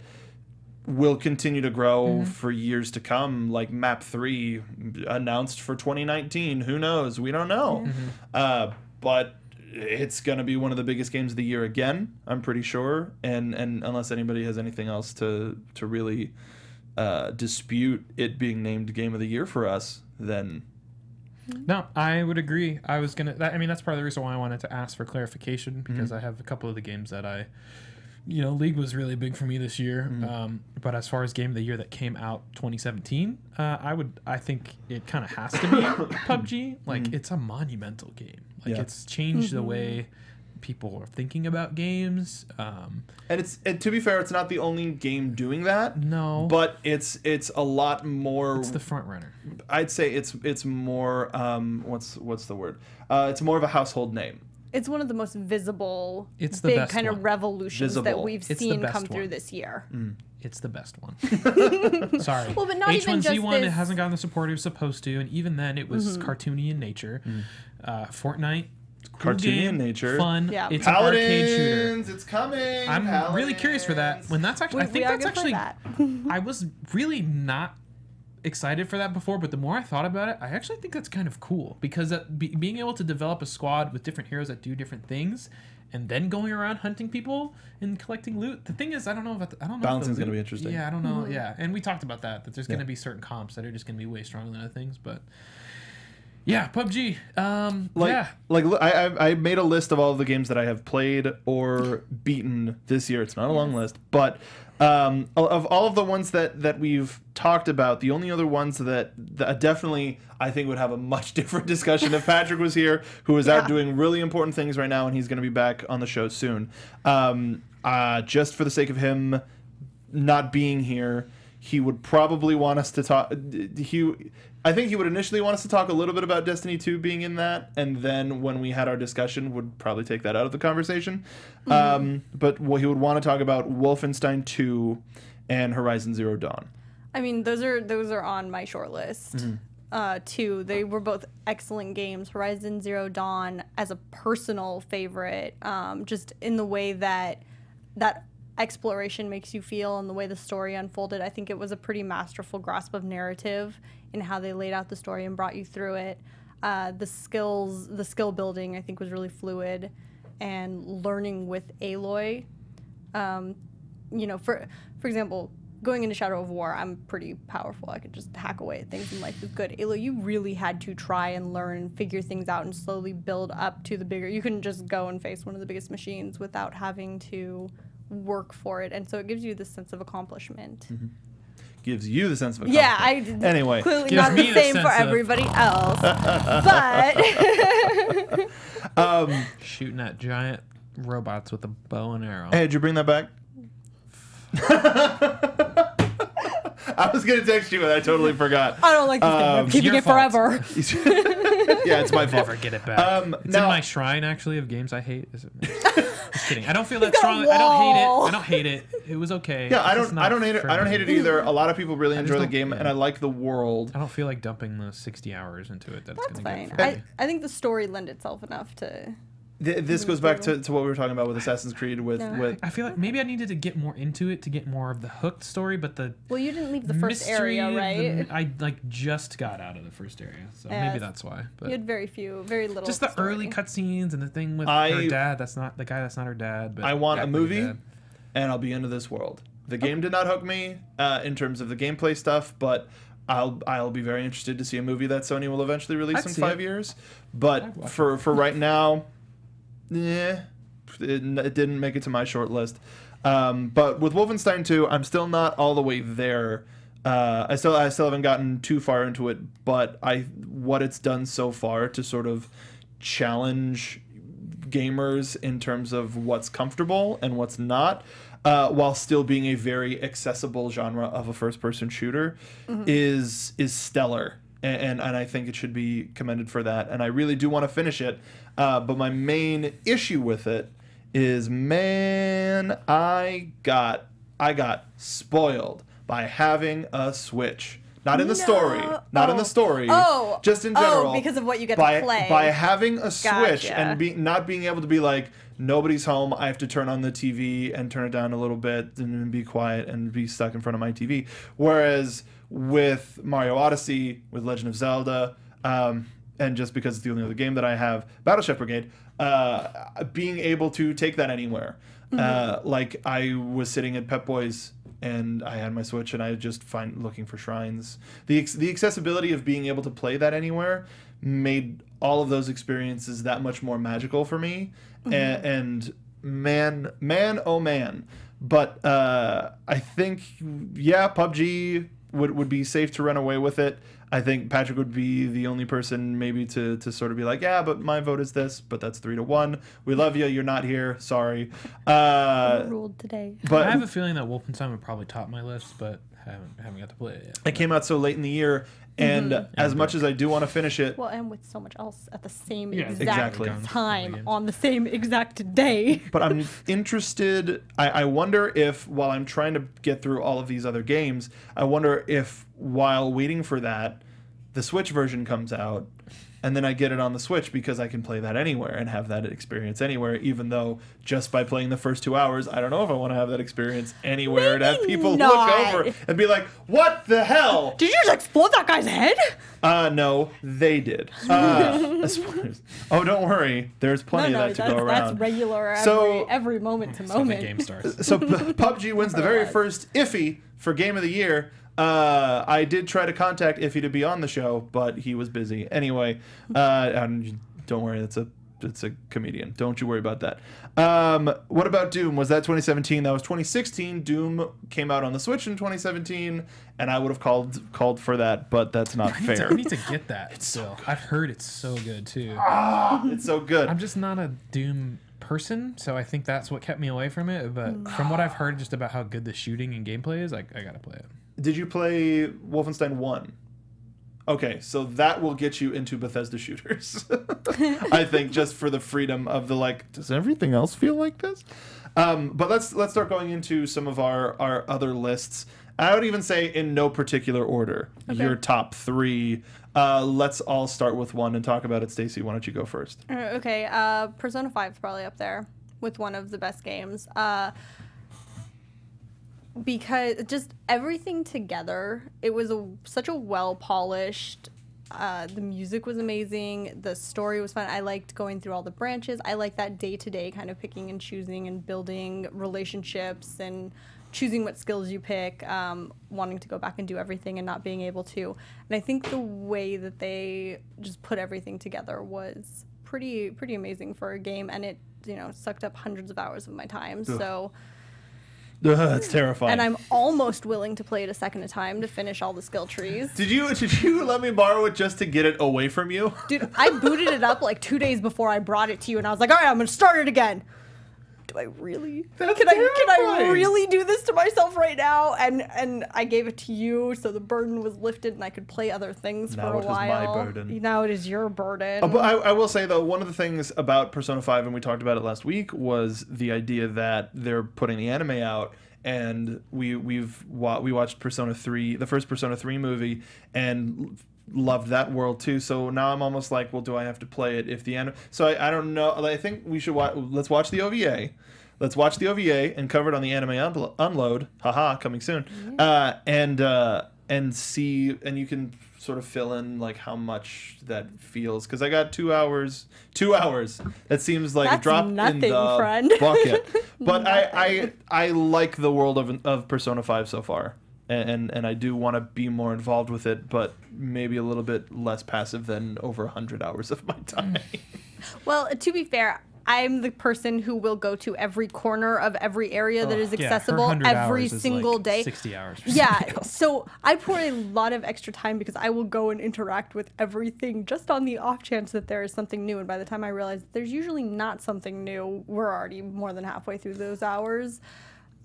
will continue to grow for years to come. Like Map 3 announced for 2019. Who knows? We don't know. But it's going to be one of the biggest games of the year again, I'm pretty sure. And unless anybody has anything else to really dispute it being named Game of the Year for us, then... No, I would agree. I was going to... I mean, that's part of the reason why I wanted to ask for clarification, because I have a couple of the games that I... League was really big for me this year. But as far as Game of the Year that came out 2017, I think it kind of has to be PUBG. Like, it's a monumental game. Like, it's changed the way people are thinking about games. And to be fair, it's not the only game doing that. No. But it's a lot more. It's the front runner. I'd say it's more. What's the word? It's more of a household name. It's one of the most visible, it's the big best kind one. of revolutions that we've seen come one. through this year. It's the best one. Sorry. Well, but not even just H1Z1, this. it hasn't gotten the support it was supposed to, and even then it was cartoony in nature. Fortnite, cool Cartoony game, in nature. fun. Yeah. It's an arcade shooter. Paladins, it's coming. I'm really curious for that. When that's actually, I think that's actually, that. I was really not excited for that before, but the more I thought about it, I actually think that's kind of cool because being able to develop a squad with different heroes that do different things, and then going around hunting people and collecting loot. The thing is, I don't know. Balancing's going to be interesting. Yeah, I don't know. Yeah, and we talked about that there's going to be certain comps that are just going to be way stronger than other things, but. Yeah, PUBG. Look, I made a list of all of the games that I have played or beaten this year. It's not a long list, but of all of the ones that we've talked about, the only other ones that definitely I think would have a much different discussion if Patrick was here, who is out doing really important things right now, and he's going to be back on the show soon. Just for the sake of him not being here, he would probably want us to talk. I think he would initially want us to talk a little bit about Destiny 2 being in that, and then when we had our discussion, would probably take that out of the conversation. But he would want to talk about Wolfenstein 2 and Horizon Zero Dawn. I mean, those are on my short list. Too. They were both excellent games. Horizon Zero Dawn as a personal favorite, just in the way that exploration makes you feel and the way the story unfolded. I think it was a pretty masterful grasp of narrative in how they laid out the story and brought you through it. The skill building I think was really fluid, and learning with Aloy. For example, going into Shadow of War, I'm pretty powerful. I could just hack away at things and life is good. Aloy, you really had to try and learn and figure things out and slowly build up to the bigger. You couldn't just go and face one of the biggest machines without having to work for it, and so it gives you this sense of accomplishment. Gives you the sense of accomplishment. Yeah, anyway, clearly not the same for everybody else, but shooting at giant robots with a bow and arrow. Hey, did you bring that back? I was gonna text you, but I totally forgot. I don't like this game. I'm keeping it forever. Yeah, it's my fault. Never get it back. It's in my shrine actually of games I hate. Just kidding. I don't feel that strong. I don't hate it. It was okay. Yeah, I don't hate it. I don't hate it either. A lot of people really enjoy the game, and I like the world. I don't feel like dumping the 60 hours into it. That's fine. Get I think the story lent itself enough to. This goes back to what we were talking about with Assassin's Creed. I feel like maybe I needed to get more into it to get more of the hooked story, but you didn't leave the first area, right? I just got out of the first area, so maybe that's why. But you had very little. Just the early cutscenes and the thing with her dad. That's not the guy. That's not her dad. But I want a movie, and I'll be into this world. The game did not hook me in terms of the gameplay stuff, but I'll be very interested to see a movie that Sony will eventually release in 5 years. But for right now. Yeah, it didn't make it to my short list. But with Wolfenstein 2, I'm still not all the way there. I still haven't gotten too far into it, but what it's done so far to sort of challenge gamers in terms of what's comfortable and what's not, while still being a very accessible genre of a first-person shooter, is stellar. And I think it should be commended for that. And I really do want to finish it. But my main issue with it is, man, I got spoiled by having a Switch. Not in the story. Not in the story. Oh. Just in general. Oh, because of what you get to play. By having a Switch and not being able to be like, nobody's home, I have to turn on the TV and turn it down a little bit and be quiet and be stuck in front of my TV. Whereas with Mario Odyssey, with Legend of Zelda, and just because it's the only other game that I have, Battle Chef Brigade, being able to take that anywhere. Like I was sitting at Pep Boys and I had my Switch and I just looking for shrines. The accessibility of being able to play that anywhere made all of those experiences that much more magical for me. And man, oh man. But I think, PUBG would be safe to run away with it. I think Patrick would be the only person maybe to sort of be like, yeah, but my vote is this, but that's 3-1. We love you. You're not here. Sorry. Ruled today. But I have a feeling that Wolfenstein would probably top my list, but haven't got to play it yet. It came out so late in the year, and as much as I do want to finish it, well, and with so much else at the same exact time on the same exact day. But I'm interested. I wonder if while I'm trying to get through all of these other games, I wonder if while waiting for that, the Switch version comes out, and then I get it on the Switch because I can play that anywhere and have that experience anywhere, even though just by playing the first 2 hours, I don't know if I want to have that experience anywhere and have people look over and be like, what the hell? Did you just explode that guy's head? No, they did. Oh, don't worry. There's plenty of that to go around. That's regular every moment to So the moment. game starts. So PUBG wins the very first Iffy for Game of the Year. I did try to contact Iffy to be on the show, but he was busy. Anyway, and don't worry, it's a comedian. Don't you worry about that. What about Doom? Was that 2017? That was 2016. Doom came out on the Switch in 2017, and I would have called for that, but that's not fair. I need to get that. Still, I've heard it's so good too. It's so good. I'm just not a Doom person, so I think that's what kept me away from it. But from what I've heard, just about how good the shooting and gameplay is, I gotta play it. Did you play Wolfenstein 1? Okay, so that will get you into Bethesda shooters. I think just for the freedom of the does everything else feel like this? But let's start going into some of our other lists. I would even say in no particular order. Okay. Your top 3. Let's all start with one and talk about it. Stacey, why don't you go first? Okay, Persona 5 is probably up there with one of the best games. Because just everything together, it was such a well-polished, the music was amazing, the story was fun. I liked going through all the branches. I liked that day-to-day kind of picking and choosing and building relationships and choosing what skills you pick, wanting to go back and do everything and not being able to. And I think the way that they just put everything together was pretty amazing for a game, and it sucked up hundreds of hours of my time. Ugh. So. That's terrifying. And I'm almost willing to play it a second time to finish all the skill trees. Did you let me borrow it just to get it away from you? Dude, I booted it up like 2 days before I brought it to you, and I was like, all right, I'm going to start it again. Do I really? Can I really do this to myself right now? And I gave it to you, so the burden was lifted, and I could play other things for a while. Now it is my burden. Now it is your burden. But I will say, though, one of the things about Persona 5, and we talked about it last week, was the idea that they're putting the anime out, and we watched Persona 3, the first Persona 3 movie, and loved that world too. So now I'm almost like, well, do I have to play it if the anime? So I don't know. I think we should let's watch the OVA. Let's watch the OVA and cover it on the anime unload. Haha, coming soon. And see, and you can sort of fill in how much that feels, because I got 2 hours. 2 hours. That seems like that's a drop nothing, in the friend. bucket. But I like the world of Persona 5 so far. And I do want to be more involved with it, but maybe a little bit less passive than over 100 hours of my time. Well, to be fair, I'm the person who will go to every corner of every area that is accessible every single day. 60 hours. Yeah, so I pour a lot of extra time because I will go and interact with everything just on the off chance that there is something new. And by the time I realize there's usually not something new, we're already more than halfway through those hours.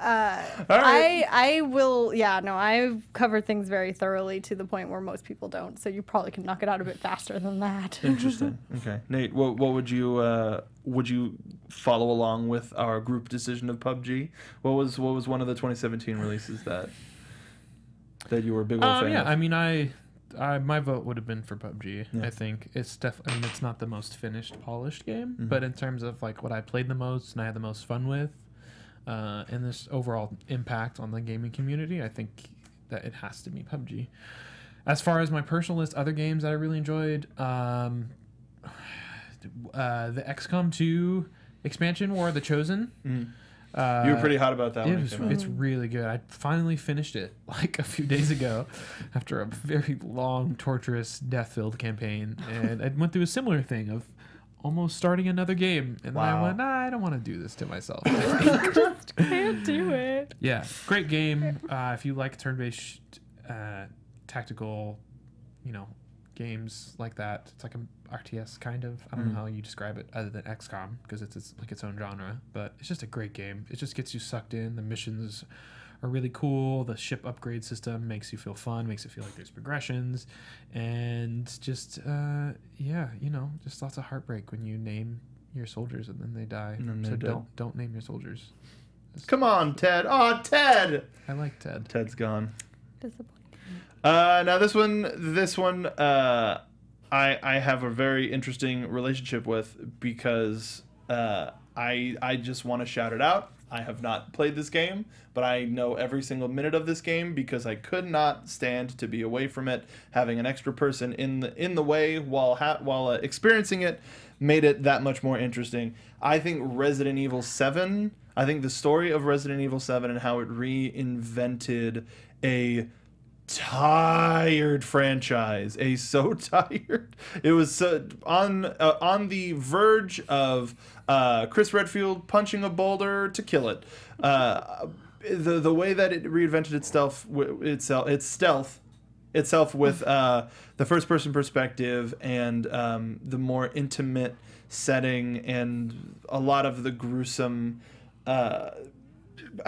Right. I will, I've covered things very thoroughly to the point where most people don't, so you probably can knock it out a bit faster than that. Interesting. Okay. Nate, what would you follow along with our group decision of PUBG? What was one of the 2017 releases that you were a big old fan of? I mean, my vote would have been for PUBG. Yeah. I think it's it's not the most finished, polished game, but in terms of what I played the most and I had the most fun with, and this overall impact on the gaming community, I think that it has to be PUBG. As far as my personal list, other games that I really enjoyed, the XCOM 2 expansion, War of the Chosen. You were pretty hot about that one. It's really good. I finally finished it a few days ago after a very long, torturous, death-filled campaign. And I went through a similar thing of almost starting another game, and then I went, I don't want to do this to myself. Just can't do it. Yeah, great game. If you like turn-based tactical, games like that, it's like an RTS kind of. I don't know how you describe it other than XCOM, because it's its own genre, but it's just a great game. It just gets you sucked in. The missions are really cool. The ship upgrade system makes you feel fun, makes it feel like there's progressions, and just just lots of heartbreak when you name your soldiers and then they die. So don't name your soldiers. Come on, Ted. Oh, Ted. I like Ted. Ted's gone. Disappointing. Now this one I have a very interesting relationship with, because I just want to shout it out. I have not played this game, but I know every single minute of this game because I could not stand to be away from it. Having an extra person in the way while experiencing it made it that much more interesting. I think Resident Evil 7, I think the story of Resident Evil 7 and how it reinvented a tired franchise, so tired. It was on the verge of Chris Redfield punching a boulder to kill it. The way that it reinvented its stealth itself with the first person perspective and the more intimate setting and a lot of the gruesome. I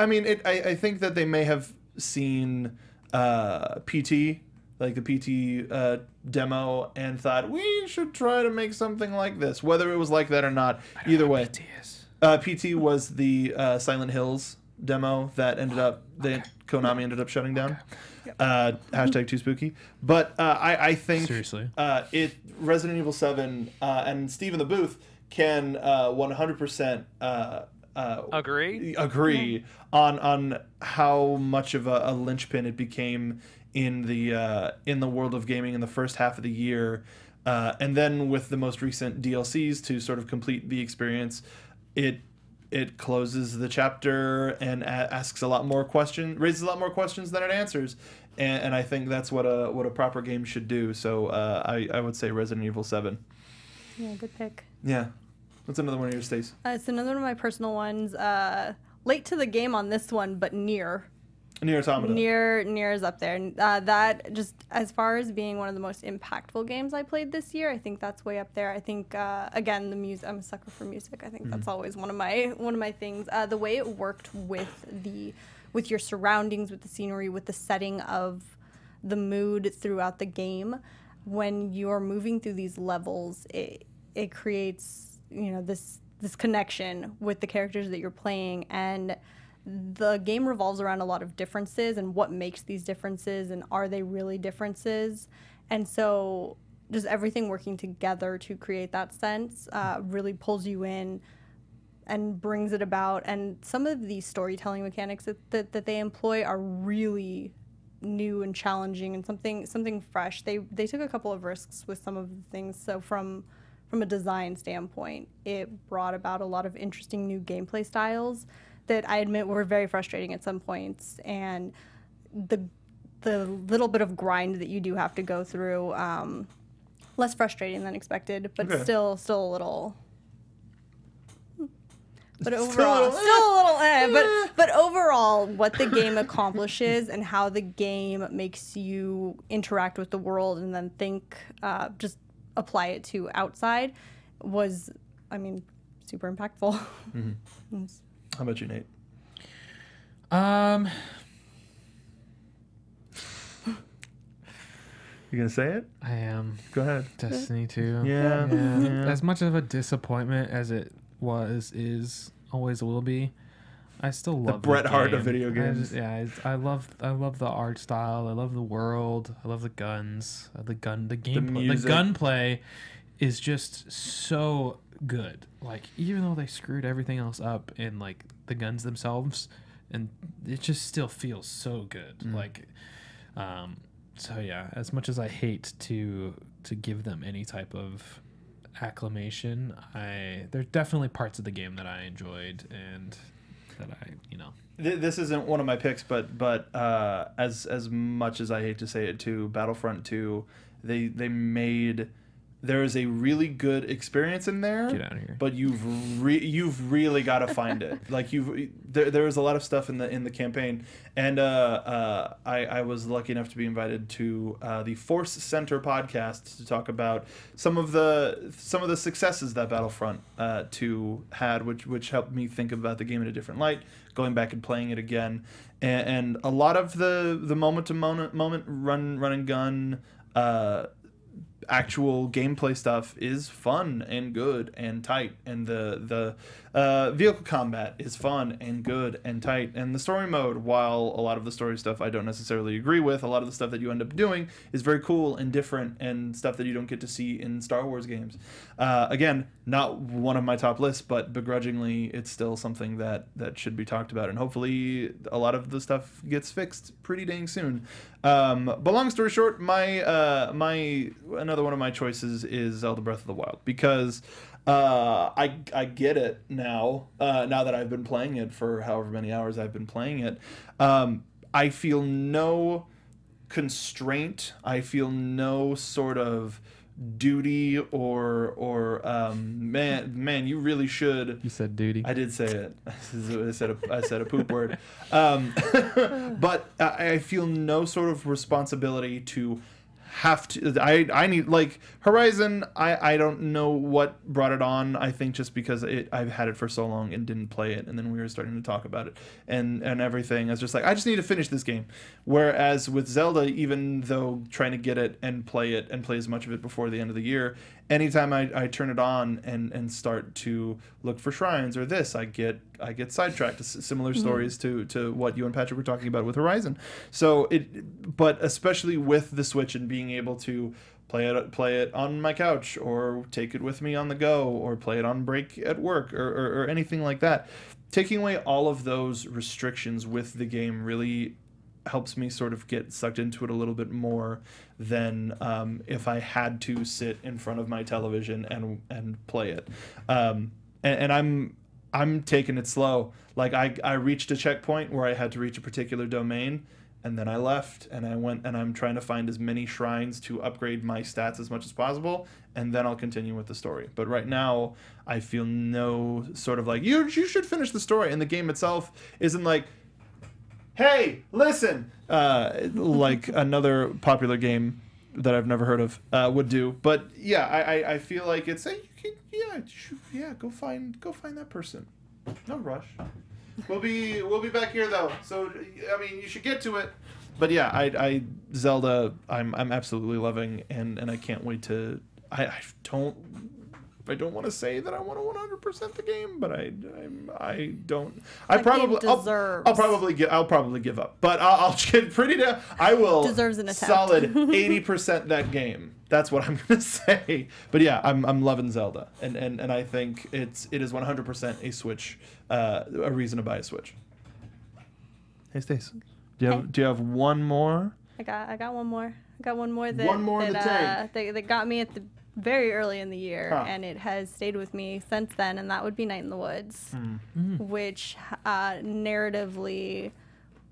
think that they may have seen PT, like the PT demo, and thought we should try to make something like this. Whether it was like that or not, either way. PT is. PT was the Silent Hills demo that ended up Konami ended up shutting down. Okay. Hashtag too spooky. But I think seriously, Resident Evil 7 and Steve in the booth can 100% agree on how much of a linchpin it became in the world of gaming in the first half of the year, and then with the most recent DLCs to sort of complete the experience, it closes the chapter and asks a lot more questions, raises a lot more questions than it answers, and I think that's what a proper game should do. So I would say Resident Evil 7. Yeah, good pick. Yeah. What's another one of yours, Stace? It's another one of my personal ones. Late to the game on this one, but Nier. Nier Automata. Nier is up there. That, just as far as being one of the most impactful games I played this year, I think that's way up there. I think again, the music. I'm a sucker for music. I think that's always one of my things. The way it worked with your surroundings, with the scenery, with the setting of the mood throughout the game. When you're moving through these levels, it creates this connection with the characters that you're playing, and the game revolves around a lot of differences and what makes these differences, and are they really differences? And so just everything working together to create that sense really pulls you in and brings it about. And some of these storytelling mechanics that they employ are really new and challenging and something fresh. They took a couple of risks with some of the things. So from a design standpoint, it brought about a lot of interesting new gameplay styles that I admit were very frustrating at some points, and the little bit of grind that you do have to go through, less frustrating than expected, but okay. still a little. But overall, but overall, what the game accomplishes and how the game makes you interact with the world and then think, just apply it to outside, was, super impactful. Mm-hmm. How about you, Nate? You gonna say it? I am. Go ahead. Destiny 2. Yeah. As much of a disappointment as it is, always will be, I still love the Bret Hart of video games. I love the art style. I love the world. I love the guns. The gameplay. The gunplay is just so good. Like, even though they screwed everything else up in like the guns themselves, and it just still feels so good. So yeah, as much as I hate to give them any type of acclamation, there's definitely parts of the game that I enjoyed and that This isn't one of my picks, but as much as I hate to say it too, Battlefront 2, they made. There is a really good experience in there. Get out of here. But you've really got to find it. Like there is a lot of stuff in the campaign, and I was lucky enough to be invited to the Force Center podcast to talk about some of the successes that Battlefront 2 had, which helped me think about the game in a different light, going back and playing it again, and a lot of the moment to moment run and gun. Actual gameplay stuff is fun and good and tight, and the vehicle combat is fun and good and tight, and the story mode, while a lot of the story stuff I don't necessarily agree with, a lot of the stuff that you end up doing is very cool and different and stuff that you don't get to see in Star Wars games. Again, not one of my top lists, but begrudgingly it's still something that should be talked about, and hopefully a lot of the stuff gets fixed pretty dang soon. But long story short, another one of my choices is Zelda Breath of the Wild, because I get it now that I've been playing it for however many hours I've been playing it. I feel no constraint. I feel no sort of duty or man, you really should. You said duty. I did say it. I said a poop word. But I feel no sort of responsibility to have to. I need, like, Horizon. I don't know what brought it on. I think just because I've had it for so long and didn't play it, and then we were starting to talk about it and everything. I was just like, I just need to finish this game. Whereas with Zelda, even though trying to get it and play as much of it before the end of the year, anytime I turn it on and start to look for shrines or this, I get sidetracked. Similar stories to what you and Patrick were talking about with Horizon. So but especially with the Switch and being able to play it on my couch, or take it with me on the go, or play it on break at work, or anything like that, taking away all of those restrictions with the game really helps me sort of get sucked into it a little bit more than if I had to sit in front of my television and play it. And I'm taking it slow. Like, I reached a checkpoint where I had to reach a particular domain, and then I left, and I went, and I'm trying to find as many shrines to upgrade my stats as much as possible, and then I'll continue with the story. But right now, I feel no sort of like, you should finish the story, and the game itself isn't like, hey, listen, like another popular game that I've never heard of would do. But yeah, I feel like it's go find that person. No rush. We'll be back here though. So I mean, you should get to it. But yeah, Zelda, I'm absolutely loving, and I can't wait to. I don't want to say that I want to 100% the game, but I don't. I'll probably give up, but I'll get pretty down. I will deserves an attempt. Solid 80% that game. That's what I'm gonna say. But yeah, I'm loving Zelda, and I think it is 100% a Switch, a reason to buy a Switch. Hey Stace, do you have one more? I got one more. I got one more that that got me at the very early in the year, and it has stayed with me since then, and that would be Night in the Woods, which narratively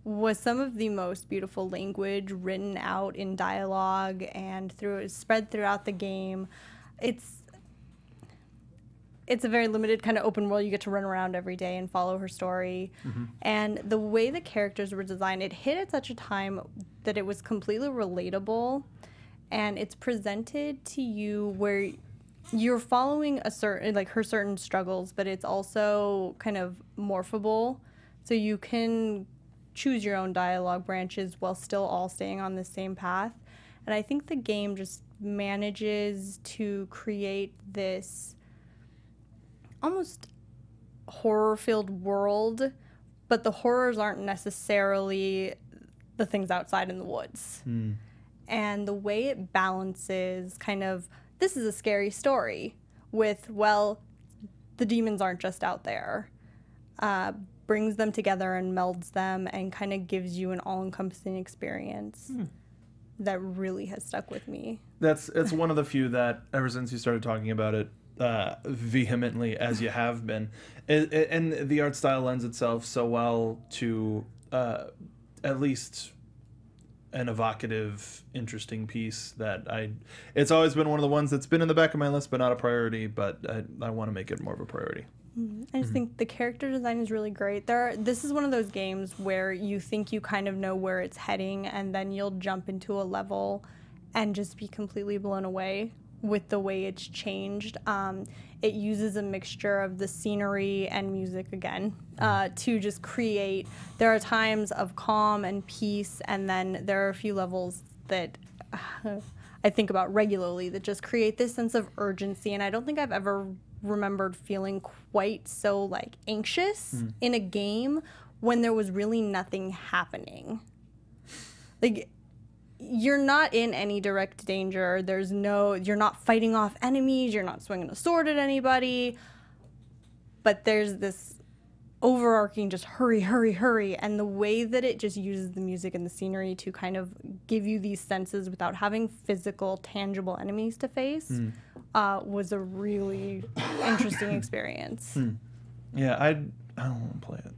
was some of the most beautiful language written out in dialogue and spread throughout the game. It's a very limited kind of open world. You get to run around every day and follow her story. And the way the characters were designed, it hit at such a time that it was completely relatable. And it's presented to you where you're following her certain struggles, but it's also kind of morphable. So you can choose your own dialogue branches while still all staying on the same path. And I think the game just manages to create this almost horror-filled world, but the horrors aren't necessarily the things outside in the woods. And the way it balances kind of, this is a scary story, with, well, the demons aren't just out there, brings them together and melds them and kind of gives you an all-encompassing experience that really has stuck with me. It's one of the few that, ever since you started talking about it vehemently, as you have been, and the art style lends itself so well to at least an evocative, interesting piece that it's always been one of the ones that's been in the back of my list, but not a priority, but I want to make it more of a priority. I just think the character design is really great. This is one of those games where you think you kind of know where it's heading, and then you'll jump into a level and just be completely blown away with the way it's changed. It uses a mixture of the scenery and music again to just create. There are times of calm and peace, and then there are a few levels that I think about regularly that just create this sense of urgency. And I don't think I've ever remembered feeling quite so like anxious in a game when there was really nothing happening. Like, you're not in any direct danger. You're not fighting off enemies. You're not swinging a sword at anybody. But there's this overarching just hurry, hurry, hurry. And the way that it just uses the music and the scenery to kind of give you these senses without having physical, tangible enemies to face was a really interesting experience. Yeah, I don't want to play it.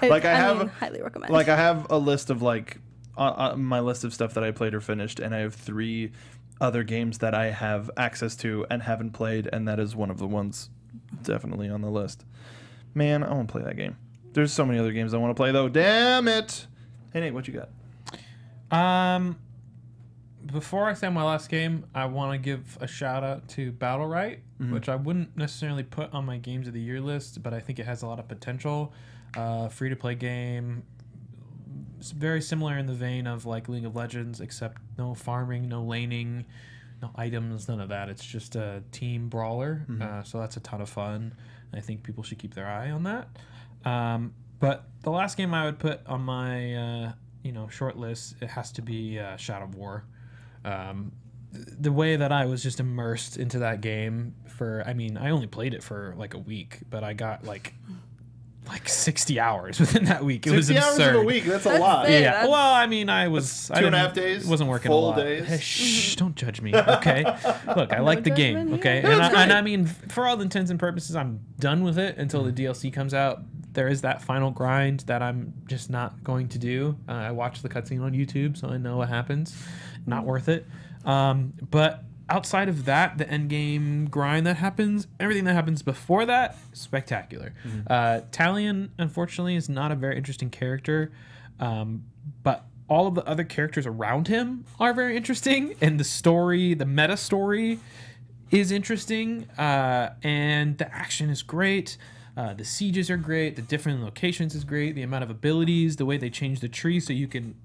I mean, highly recommend. Like, I have a list of like my list of stuff that I played or finished, and I have 3 other games that I have access to and haven't played, and that is one of the ones definitely on the list. Man, I want to play that game. There's so many other games I want to play though. Damn it! Hey Nate, what you got? Before I say my last game, I want to give a shout out to Battle Right, which I wouldn't necessarily put on my games of the year list, but I think it has a lot of potential. Free to play game. It's very similar in the vein of like League of Legends, except no farming, no laning, no items, none of that. It's just a team brawler, so that's a ton of fun. I think people should keep their eye on that. But the last game I would put on my short list, it has to be Shadow of War. The way that I was just immersed into that game I only played it for like a week, but I got like 60 hours within that week. It was 60 absurd. hours of a week, that's a lot. Yeah. Well, I was 2.5 days. Wasn't working full a lot. days. Hey, shh! Don't judge me, okay? Look, I like the game, okay? And I mean, for all intents and purposes, I'm done with it until the DLC comes out. There is that final grind that I'm just not going to do. I watched the cutscene on YouTube, so I know what happens. Not worth it. But outside of that, the end game grind that happens, everything that happens before that, spectacular. Talion, unfortunately, is not a very interesting character, but all of the other characters around him are very interesting, and the story, the meta story, is interesting, and the action is great. The sieges are great. The different locations is great. The amount of abilities, the way they change the tree so you can,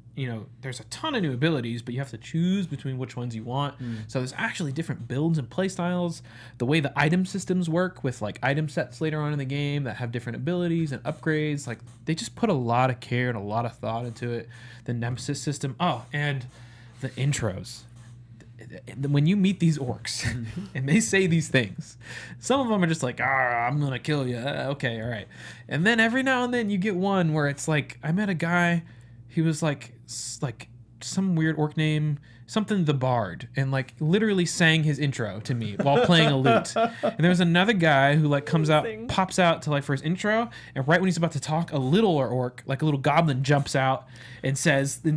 there's a ton of new abilities, but you have to choose between which ones you want. So there's actually different builds and play styles. The way the item systems work with like item sets later on in the game that have different abilities and upgrades, like they just put a lot of care and a lot of thought into it. The Nemesis system. Oh, and the intros. When you meet these orcs and they say these things, some of them are just like, I'm gonna kill you. Okay, all right. And then every now and then you get one where it's like, I met a guy, he was like some weird orc name, something the Bard, and like literally sang his intro to me while playing a lute. And there was another guy who like comes out, pops out to like for his intro, and right when he's about to talk, a little orc, like a little goblin, jumps out and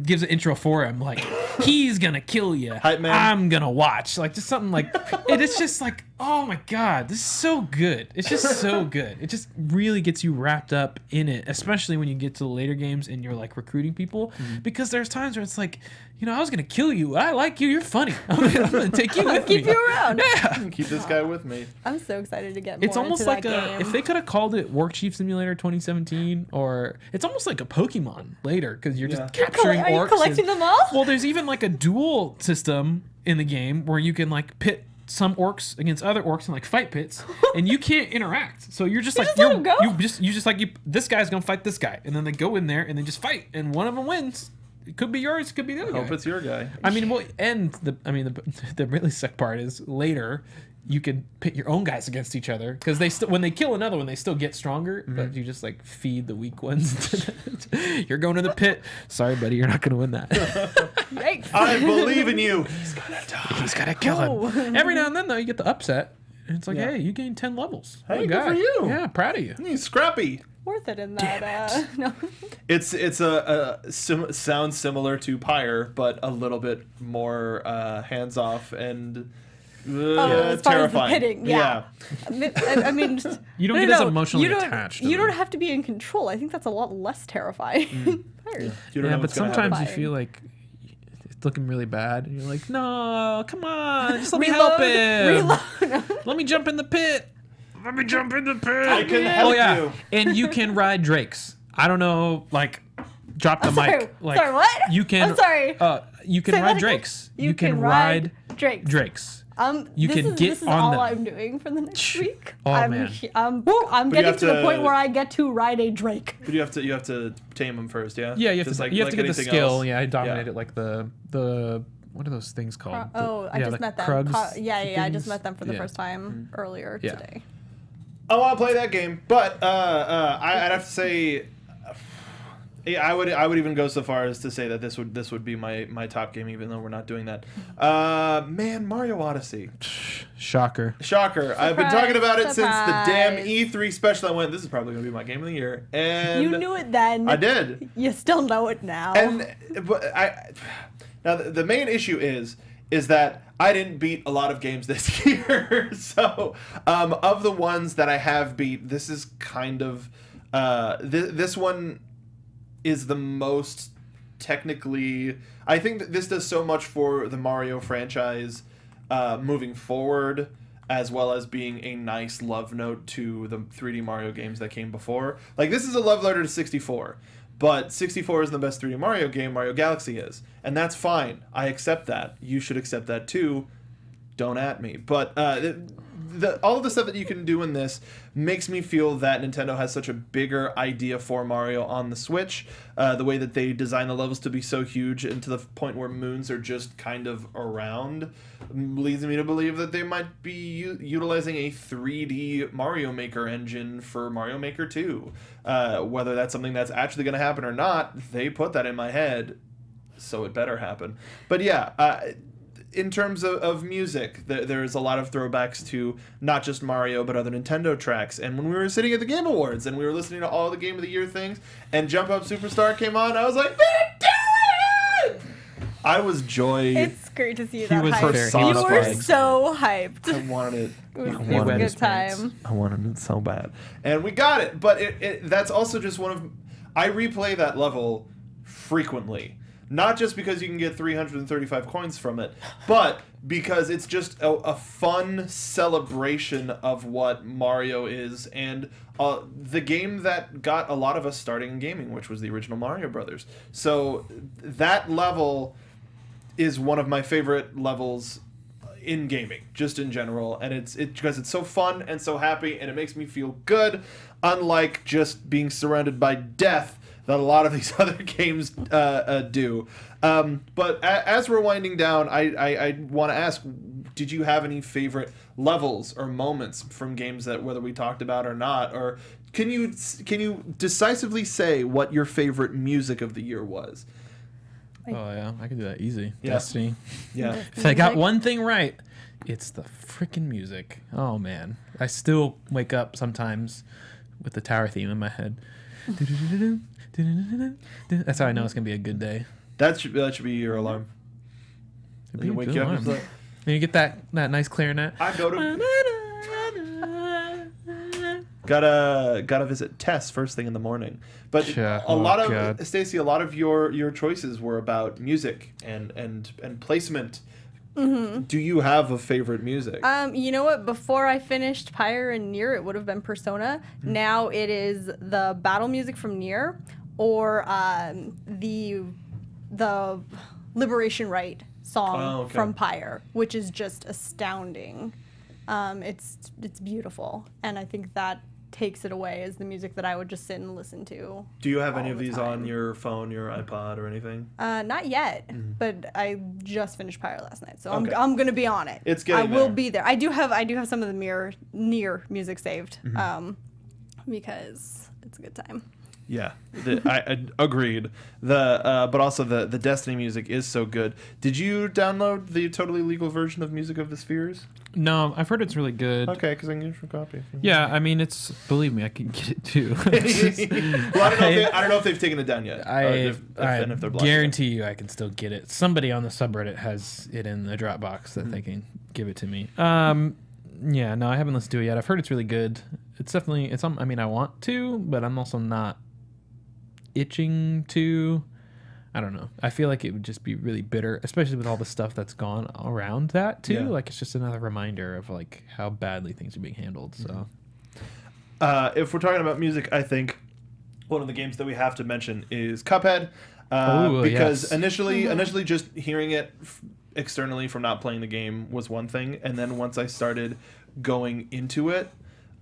gives an intro for him, like, he's gonna kill you. Hype man. I'm gonna watch. Like just something like it's just like, oh my god, this is so good. It's just so good. It just really gets you wrapped up in it, especially when you get to the later games and you're like recruiting people, because there's times where it's like, I was gonna kill you. I like you. You're funny. I'm gonna take you with me. Keep you around. Yeah. Keep this guy with me. I'm so excited to get more It's almost into like that game. if they could have called it Work Chief Simulator 2017, or it's almost like a Pokemon later, because you're just capturing Are you orcs. collecting them all? Well, there's even like a duel system in the game where you can like pit some orcs against other orcs in like fight pits, and you can't interact. So you're just like just let 'em go? This guy's gonna fight this guy, and then they go in there and they just fight, and one of them wins. It could be yours. It could be the other guy. Hope it's your guy. I mean, the really sick part is later you can pit your own guys against each other, because when they kill another one, they still get stronger, but you just like feed the weak ones. You're going to the pit. Sorry, buddy, you're not going to win that. Yikes. I believe in you. He's gonna die. He's got to kill him. Every now and then, though, you get the upset, and it's like, hey, you gained 10 levels. Hey, What a good guy. for you. Yeah, proud of you. He's scrappy. Worth it in that. No. It's sounds similar to Pyre, but a little bit more hands off and As far as the pitting, yeah. I mean, You don't get as emotionally attached to You them. don't have to be in control. I think that's a lot less terrifying. You don't know But what's gonna sometimes happen. you feel like it's looking really bad, and you're like, no, come on, just let me help him. Reload. Let me jump in the pit. Let me jump in the pit. I can help you. And you can ride drakes. I don't know, like, drop the Sorry, mic. Like, sorry, what? You can. I'm sorry. You can Say that ride again? drakes. You can ride drakes. Drakes. You can get this is on all them. I'm doing for the next week. Oh, I'm man. I'm you getting have to the to- point where I get to ride a Drake. But you have to tame them first, yeah. Yeah, you have Just to you have to get the anything skill. else. Yeah, I dominated like the what are those things called? I just met them. Krugs I just things? met them for the Yeah. first time earlier Yeah. today. I want to play that game, but I'd have to say, yeah, I would even go so far as to say that this would be my top game, even though we're not doing that. Man, Mario Odyssey. Shocker. Shocker. I've been talking about it since the damn Surprise. E3 special. I went, this is probably going to be my game of the year. And You knew it then. I did. You still know it now. Now the main issue is that I didn't beat a lot of games this year. So of the ones that I have beat, this is kind of this one is the most technically. I think that this does so much for the Mario franchise moving forward, as well as being a nice love note to the 3D Mario games that came before. Like, this is a love letter to 64, but 64 is the best 3D Mario game. Mario Galaxy is, and that's fine. I accept that. You should accept that too. Don't at me. But all of the stuff that you can do in this makes me feel that Nintendo has such a bigger idea for Mario on the Switch. The way that they design the levels to be so huge, and to the point where moons are just kind of around, leads me to believe that they might be utilizing a 3D Mario Maker engine for Mario Maker 2. Whether that's something that's actually going to happen or not, they put that in my head, so it better happen. But yeah, in terms of music, there's a lot of throwbacks to not just Mario, but other Nintendo tracks. And when we were sitting at the Game Awards and we were listening to all the Game of the Year things, and Jump Up Superstar came on, I was like, they're doing it! I was joy. It's great to see you that was hyped. personified. You were so hyped. I wanted It was, I it was wanted a it. good His pants. time. I wanted it so bad. And we got it, but that's also just one of... I replay that level frequently. Not just because you can get 335 coins from it, but because it's just a fun celebration of what Mario is, and the game that got a lot of us starting in gaming, which was the original Mario Brothers. So that level is one of my favorite levels in gaming, just in general, and it's because it's so fun and so happy, and it makes me feel good, unlike just being surrounded by death that a lot of these other games do. But as we're winding down, I want to ask, did you have any favorite levels or moments from games that, whether we talked about or not, or can you decisively say what your favorite music of the year was? Oh yeah, I can do that easy. Yeah. Destiny. Yeah. If I got Music? one thing right, it's the freaking music. Oh man, I still wake up sometimes with the tower theme in my head. That's how I know it's gonna be a good day. That should be your alarm. It'd be a Wake good you up. alarm. It's like, And you get that nice clarinet. I go to gotta visit Tess first thing in the morning. But Yeah, a lot of God. Stacey, a lot of your choices were about music and placement. Mm-hmm. Do you have a favorite music? You know what? Before I finished Pyre and Nier, it would have been Persona. Now it is the battle music from Nier, or the Liberation Rite song from Pyre, which is just astounding. It's beautiful, and I think that takes it away as the music that I would just sit and listen to. Do you have any all of the these time. on your phone, your iPod, or anything? Not yet, but I just finished Pyre last night, so Okay. I'm gonna be on it. It's getting I will there. be there. I do have some of the Nier music saved, because it's a good time. Yeah, I agreed. But also the Destiny music is so good. Did you download the totally legal version of Music of the Spheres? No, I've heard it's really good. Okay, because I can get you a copy. Yeah, I mean, believe me, I can get it too. Well, I don't know if they've taken it down yet. or I if they're blocking it. guarantee you I can still get it. Somebody on the subreddit has it in the Dropbox that they can give it to me. Yeah, no, I haven't listened to it yet. I've heard it's really good. It's definitely, I mean, I want to, but I'm also not itching to. I don't know. I feel like it would just be really bitter, especially with all the stuff that's gone around that too. Yeah. Like, it's just another reminder of like how badly things are being handled. So If we're talking about music, I think one of the games that we have to mention is Cuphead, Ooh, because yes. initially just hearing it externally from not playing the game was one thing, and then once I started going into it,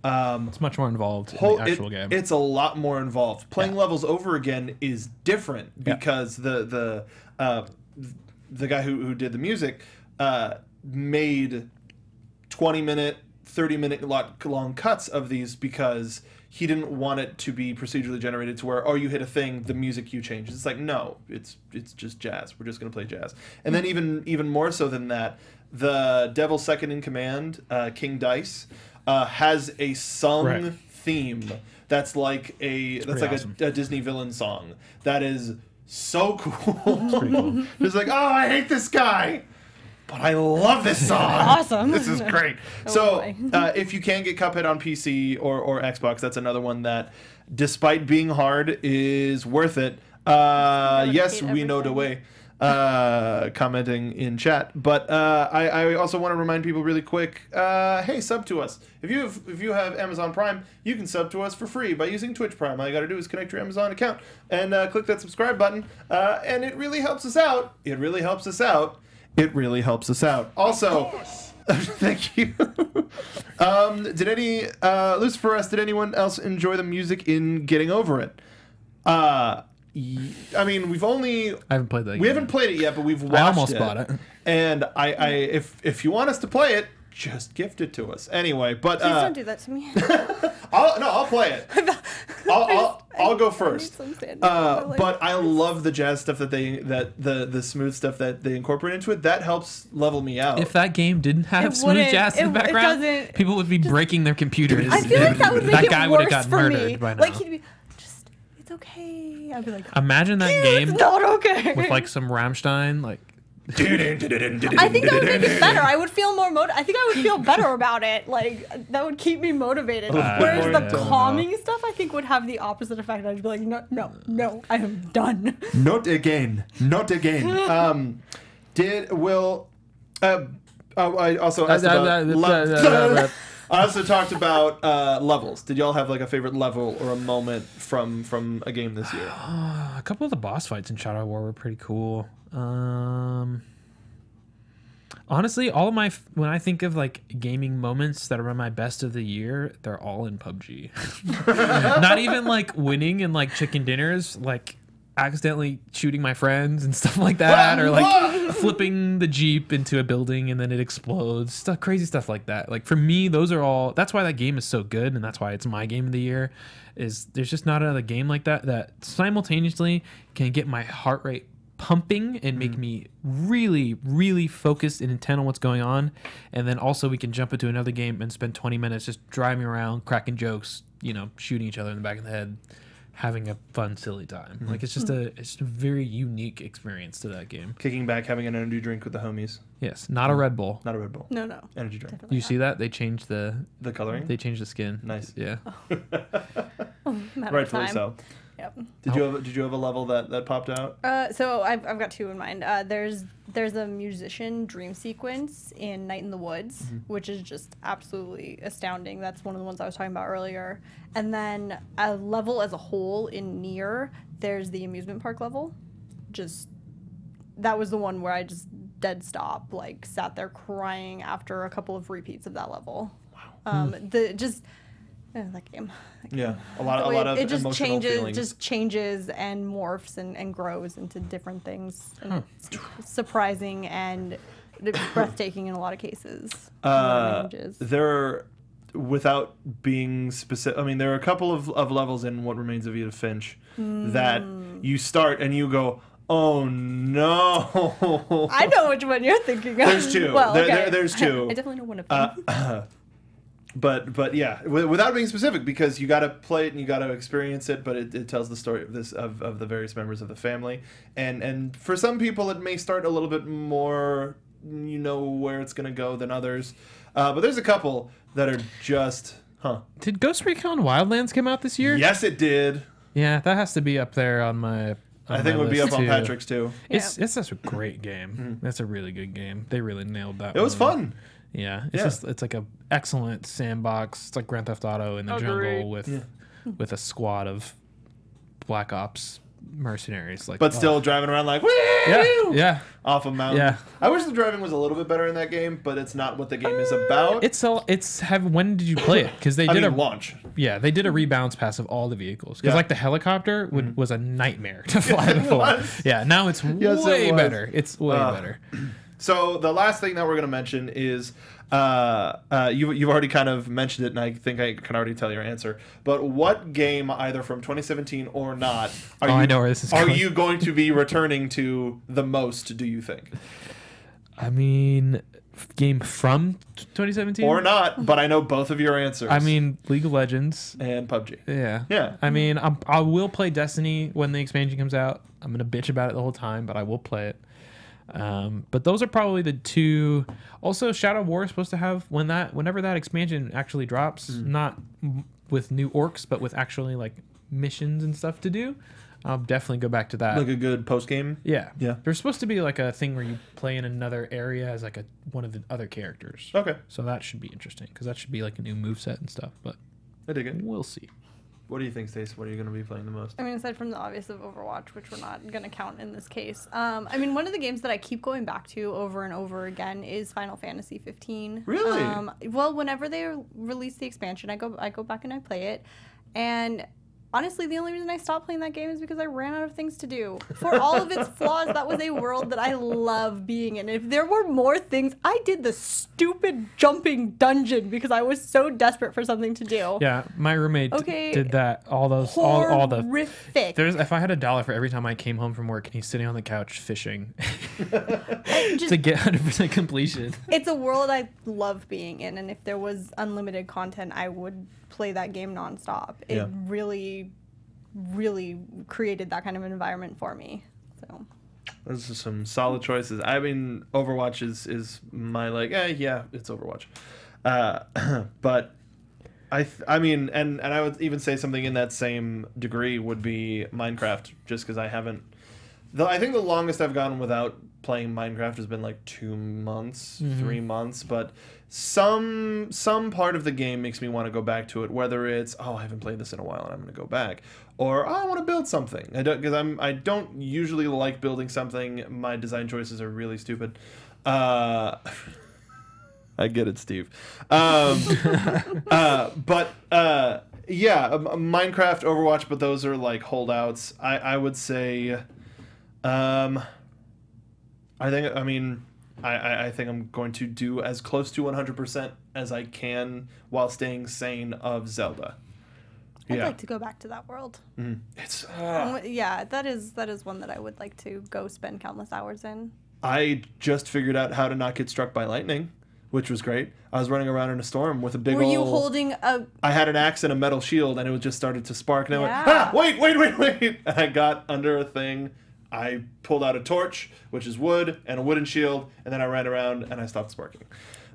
It's much more involved in the actual game. It's a lot more involved. Playing levels over again is different because the guy who did the music made 20-minute, 30-minute long cuts of these because he didn't want it to be procedurally generated to where, you hit a thing, the music cue changes. It's like, no, it's just jazz. We're just going to play jazz. And then even more so than that, the Devil's Second in Command, King Dice, has a sung theme that's like a Disney villain song. That is so cool. It's pretty cool. It's like, I hate this guy, but I love this song. Awesome. This is great. If you can get Cuphead on PC or Xbox, that's another one that, despite being hard, is worth it. Yes, we know the way. Commenting in chat, but I also want to remind people really quick. Hey, sub to us. If you have Amazon Prime, you can sub to us for free by using Twitch Prime. All you got to do is connect your Amazon account and click that subscribe button, and it really helps us out. It really helps us out. It really helps us out. Also, thank you. Did anyone else enjoy the music in Getting Over It? I mean, I haven't played that game. We haven't played it yet, but we've watched it. I almost bought it. And if you want us to play it, just gift it to us. Anyway, but Please don't do that to me. I'll play it. I'll go first. But But I love the jazz stuff that the smooth stuff that they incorporate into it. That helps level me out. If that game didn't have smooth wouldn't. jazz in the It background, doesn't- people would be breaking their computers. I feel like that would make that it guy would have worse gotten for murdered me. by now. Like he'd be just, it's okay. I'd be like, Imagine that it's game not okay. with like some Rammstein, like I think that would make it better. I would feel more I think I would feel better about it. Like that would keep me motivated. Whereas the calming stuff, I think, would have the opposite effect. I'd be like, no, I am done. Not again. I also asked about I also talked about levels. Did y'all have like a favorite level or a moment from a game this year? a couple of the boss fights in Shadow War were pretty cool. Honestly, when I think of like gaming moments that are my best of the year, they're all in PUBG. Not even like winning in like chicken dinners, like accidentally shooting my friends and stuff like that, or like flipping the Jeep into a building and then it explodes, crazy stuff like that. Like for me, that's why that game is so good, and that's why it's my game of the year. Is there's just not another game like that simultaneously can get my heart rate pumping and make me really, really focused and intent on what's going on, and then also we can jump into another game and spend 20 minutes just driving around, cracking jokes, shooting each other in the back of the head, having a fun, silly time. Like it's just a very unique experience to that game. Kicking back, having an energy drink with the homies. Yes, not a Red Bull. Not a Red Bull. No. Energy drink. Definitely You not. see that they changed the coloring. They changed the skin. Nice. Yeah. Matter of Rightfully time. so. Yep. Did you have a level that popped out? So I've got two in mind. There's a musician dream sequence in Night in the Woods, which is just absolutely astounding. That's one of the ones I was talking about earlier. And then a level as a whole in Nier, there's the amusement park level. That was the one where I just dead stop, like sat there crying after a couple of repeats of that level. Wow. That game. Yeah, a lot of it just emotional feelings. changes and morphs and grows into different things. And it's surprising and breathtaking in a lot of cases. Without being specific, I mean, there are a couple of levels in What Remains of Edith Finch that you start and you go, oh no. I know which one you're thinking of. There's two. Well, okay. There's two. I definitely know one of them. But yeah, without being specific, because you got to play it and you got to experience it, but it tells the story of the various members of the family, and for some people it may start a little bit more, where it's gonna go than others, but there's a couple that are just, Did Ghost Recon Wildlands come out this year? Yes, it did. Yeah, that has to be up there on my. I think it would be up on Patrick's too. It's such a great game. That's a really good game. They really nailed that. It was fun. Yeah, it's like a excellent sandbox. It's like Grand Theft Auto in the jungle with a squad of Black Ops mercenaries, like, But still driving around like, woo! yeah. Off a mountain. Yeah. I wish the driving was a little bit better in that game, but it's not what the game is about. When did you play it? Because they did a launch. Yeah, they did a rebalance pass of all the vehicles. Because like the helicopter was a nightmare to fly before. Yeah, now it's way better. It's way better. So the last thing that we're going to mention is you've already kind of mentioned it, and I think I can already tell your answer. But what game, either from 2017 or not, I know where this is going. Are you going to be returning to the most, do you think? I mean, game from 2017? Or not, but I know both of your answers. I mean, League of Legends. And PUBG. Yeah. Yeah. I mean, I will play Destiny when the expansion comes out. I'm going to bitch about it the whole time, but I will play it. But those are probably the two. Also, Shadow War is supposed to have whenever that expansion actually drops, not with new orcs, but with actually like missions and stuff to do. I'll definitely go back to that. Like a good post game. Yeah. Yeah. There's supposed to be like a thing where you play in another area as like one of the other characters. Okay. So that should be interesting because that should be like a new moveset and stuff. But I dig it. We'll see. What do you think, Stace? What are you going to be playing the most? I mean, aside from the obvious of Overwatch, which we're not going to count in this case. I mean, one of the games that I keep going back to over and over again is Final Fantasy 15. Really? Well, whenever they release the expansion, I go back and I play it. And honestly, the only reason I stopped playing that game is because I ran out of things to do. For all of its flaws, that was a world that I love being in. If there were more things, I did the stupid jumping dungeon because I was so desperate for something to do. Yeah, my roommate did that. All the horrific. If I had $1 for every time I came home from work and he's sitting on the couch fishing to get 100% completion. It's a world I love being in, and if there was unlimited content, I would play that game nonstop. It really created that kind of environment for me. So those are some solid choices. I mean, Overwatch is my it's Overwatch. But I mean, and I would even say something in that same degree would be Minecraft, just because I haven't. I think the longest I've gone without playing Minecraft has been like 2 months, 3 months, but some part of the game makes me want to go back to it, whether it's I haven't played this in a while and I'm going to go back, or I want to build something. I don't usually like building something. My design choices are really stupid. I get it, Steve. But Minecraft, Overwatch, but those are like holdouts. I would say I think I'm going to do as close to 100% as I can while staying sane of Zelda. I'd like to go back to that world. It's that is one that I would like to go spend countless hours in. I just figured out how to not get struck by lightning, which was great. I was running around in a storm with a big Were you holding a... I had an axe and a metal shield, and it just started to spark, and I went, wait. And I got under a thing. I pulled out a torch, which is wood, and a wooden shield, and then I ran around, and I stopped sparking.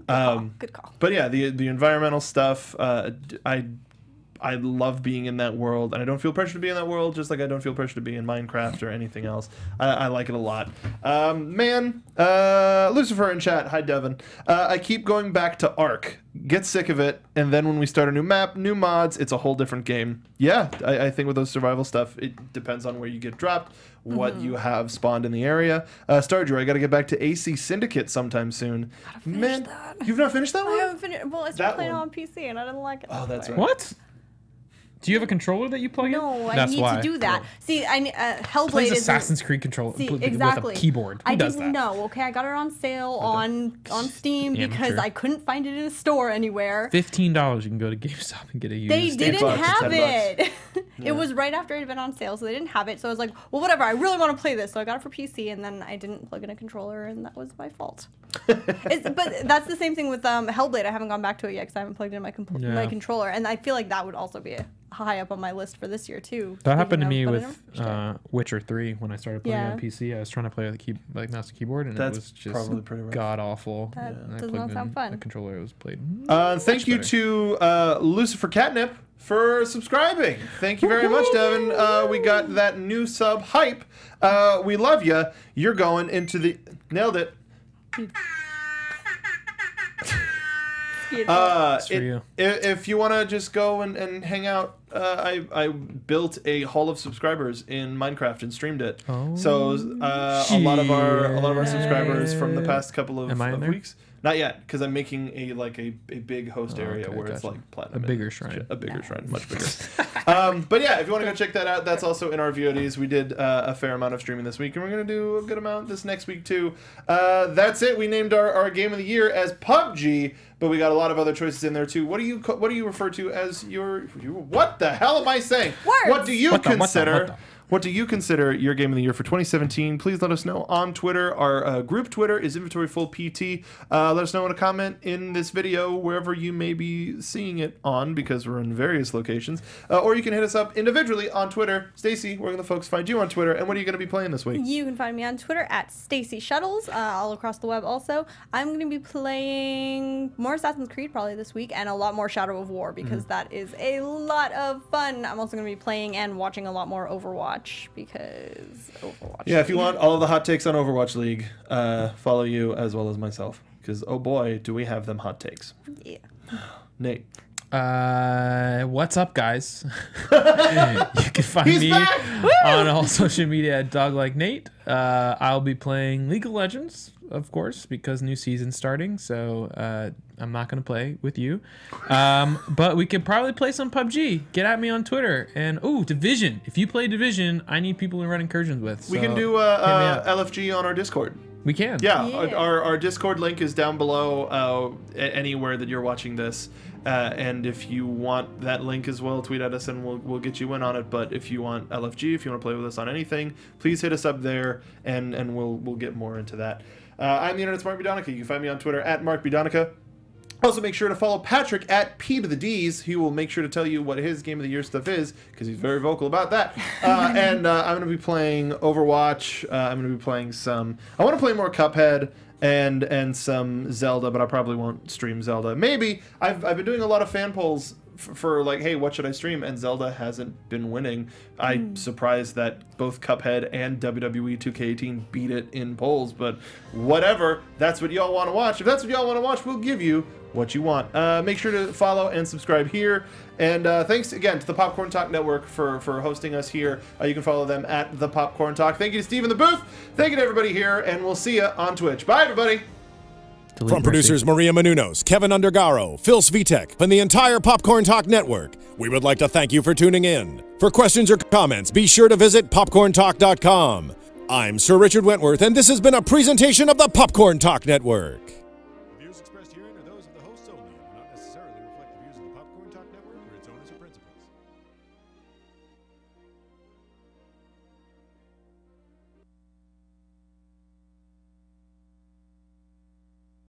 Good call. But yeah, the environmental stuff, I love being in that world, and I don't feel pressure to be in that world, just like I don't feel pressure to be in Minecraft or anything else. I like it a lot. Lucifer in chat, hi Devin. I keep going back to Ark. Get sick of it, and then when we start a new map, new mods, it's a whole different game. Yeah, I think with those survival stuff, it depends on where you get dropped, what you have spawned in the area. Stardew, I got to get back to AC Syndicate sometime soon. Man, that. You've not finished that one? I haven't finished. Well, I started playing it on PC, and I didn't like it. Oh, that's right. What? Do you have a controller that you plug in? No, I need to do that. See, Hellblade plays is Assassin's Creed controller exactly. with a keyboard. Who I does didn't that? know. Okay, I got it on sale on Steam because Amateur. I couldn't find it in a store anywhere. $15 you can go to GameStop and get a used. They didn't $8 to have $10. it. It was right after it had been on sale, so they didn't have it. So I was like, well, whatever. I really want to play this, so I got it for PC, and then I didn't plug in a controller, and that was my fault. But that's the same thing with Hellblade. I haven't gone back to it yet because I haven't plugged in my controller, and I feel like that would also be high up on my list for this year too. That happened to me with Witcher 3 when I started playing on PC. I was trying to play with mouse and keyboard, and That's it was just probably pretty rough. god awful. That And I does plugged not sound in fun. A controller it was played. Thank you to Lucifer Catnip for subscribing. Thank you very much, Devin. We got that new sub hype. We love you. You're going into the nailed it. Beautiful. It's for you. If you want to just go and hang out, I built a Hall of subscribers in Minecraft and streamed it. Oh, So a lot of our subscribers from the past couple of Am I in there? weeks. Not yet, because I'm making a big host area okay, where it's gotcha. like platinum. A bigger shrine. A bigger shrine, much bigger. But yeah, if you want to go check that out, that's also in our VODs. We did a fair amount of streaming this week, and we're going to do a good amount this next week too. That's it. We named our game of the year as PUBG, but we got a lot of other choices in there too. What do you refer to as your? What the hell am I saying? Words. What do you consider? What the? What do you consider your game of the year for 2017? Please let us know on Twitter. Our group Twitter is InventoryFullPT. Let us know in a comment in this video, wherever you may be seeing it on, because we're in various locations. Or you can hit us up individually on Twitter. Stacey, where can the folks find you on Twitter? And what are you going to be playing this week? You can find me on Twitter at Stacey Shuttles, all across the web also. I'm going to be playing more Assassin's Creed probably this week, and a lot more Shadow of War, because that is a lot of fun. I'm also going to be playing and watching a lot more Overwatch, because Overwatch. Yeah, if you want all of the hot takes on Overwatch League, follow you as well as myself, because oh boy, do we have them hot takes. Yeah. Nate. What's up, guys? You can find me on all social media at DogLikeNate. I'll be playing League of Legends, of course, because new season's starting, so I'm not going to play with you. But we could probably play some PUBG. Get at me on Twitter. And, Division. If you play Division, I need people to run incursions with. We so can do hit me up. LFG on our Discord. We can. Yeah, Yeah. Our Discord link is down below anywhere that you're watching this. And if you want that link as well, tweet at us and we'll get you in on it. But if you want LFG, if you want to play with us on anything, please hit us up there and we'll get more into that. I'm the internet's Mark Donica. You can find me on Twitter at Mark Donica. Also, make sure to follow Patrick at P to the D's. He will make sure to tell you what his Game of the Year stuff is, because he's very vocal about that. And I'm going to be playing Overwatch. I'm going to be playing some... I want to play more Cuphead and some Zelda, but I probably won't stream Zelda. Maybe. I've been doing a lot of fan polls for like, hey, what should I stream? And Zelda hasn't been winning. I'm surprised that both Cuphead and WWE 2K18 beat it in polls, but whatever. That's what y'all want to watch. If that's what y'all want to watch, we'll give you what you want. Make sure to follow and subscribe here. And thanks again to the Popcorn Talk Network for hosting us here. You can follow them at the Popcorn Talk. Thank you to Steve in the booth. Thank you to everybody here, and we'll see you on Twitch. Bye, everybody. From producers Maria Menounos, Kevin Undergaro, Phil Svitek, and the entire Popcorn Talk Network, we would like to thank you for tuning in. For questions or comments, be sure to visit popcorntalk.com. I'm Sir Richard Wentworth, and this has been a presentation of the Popcorn Talk Network.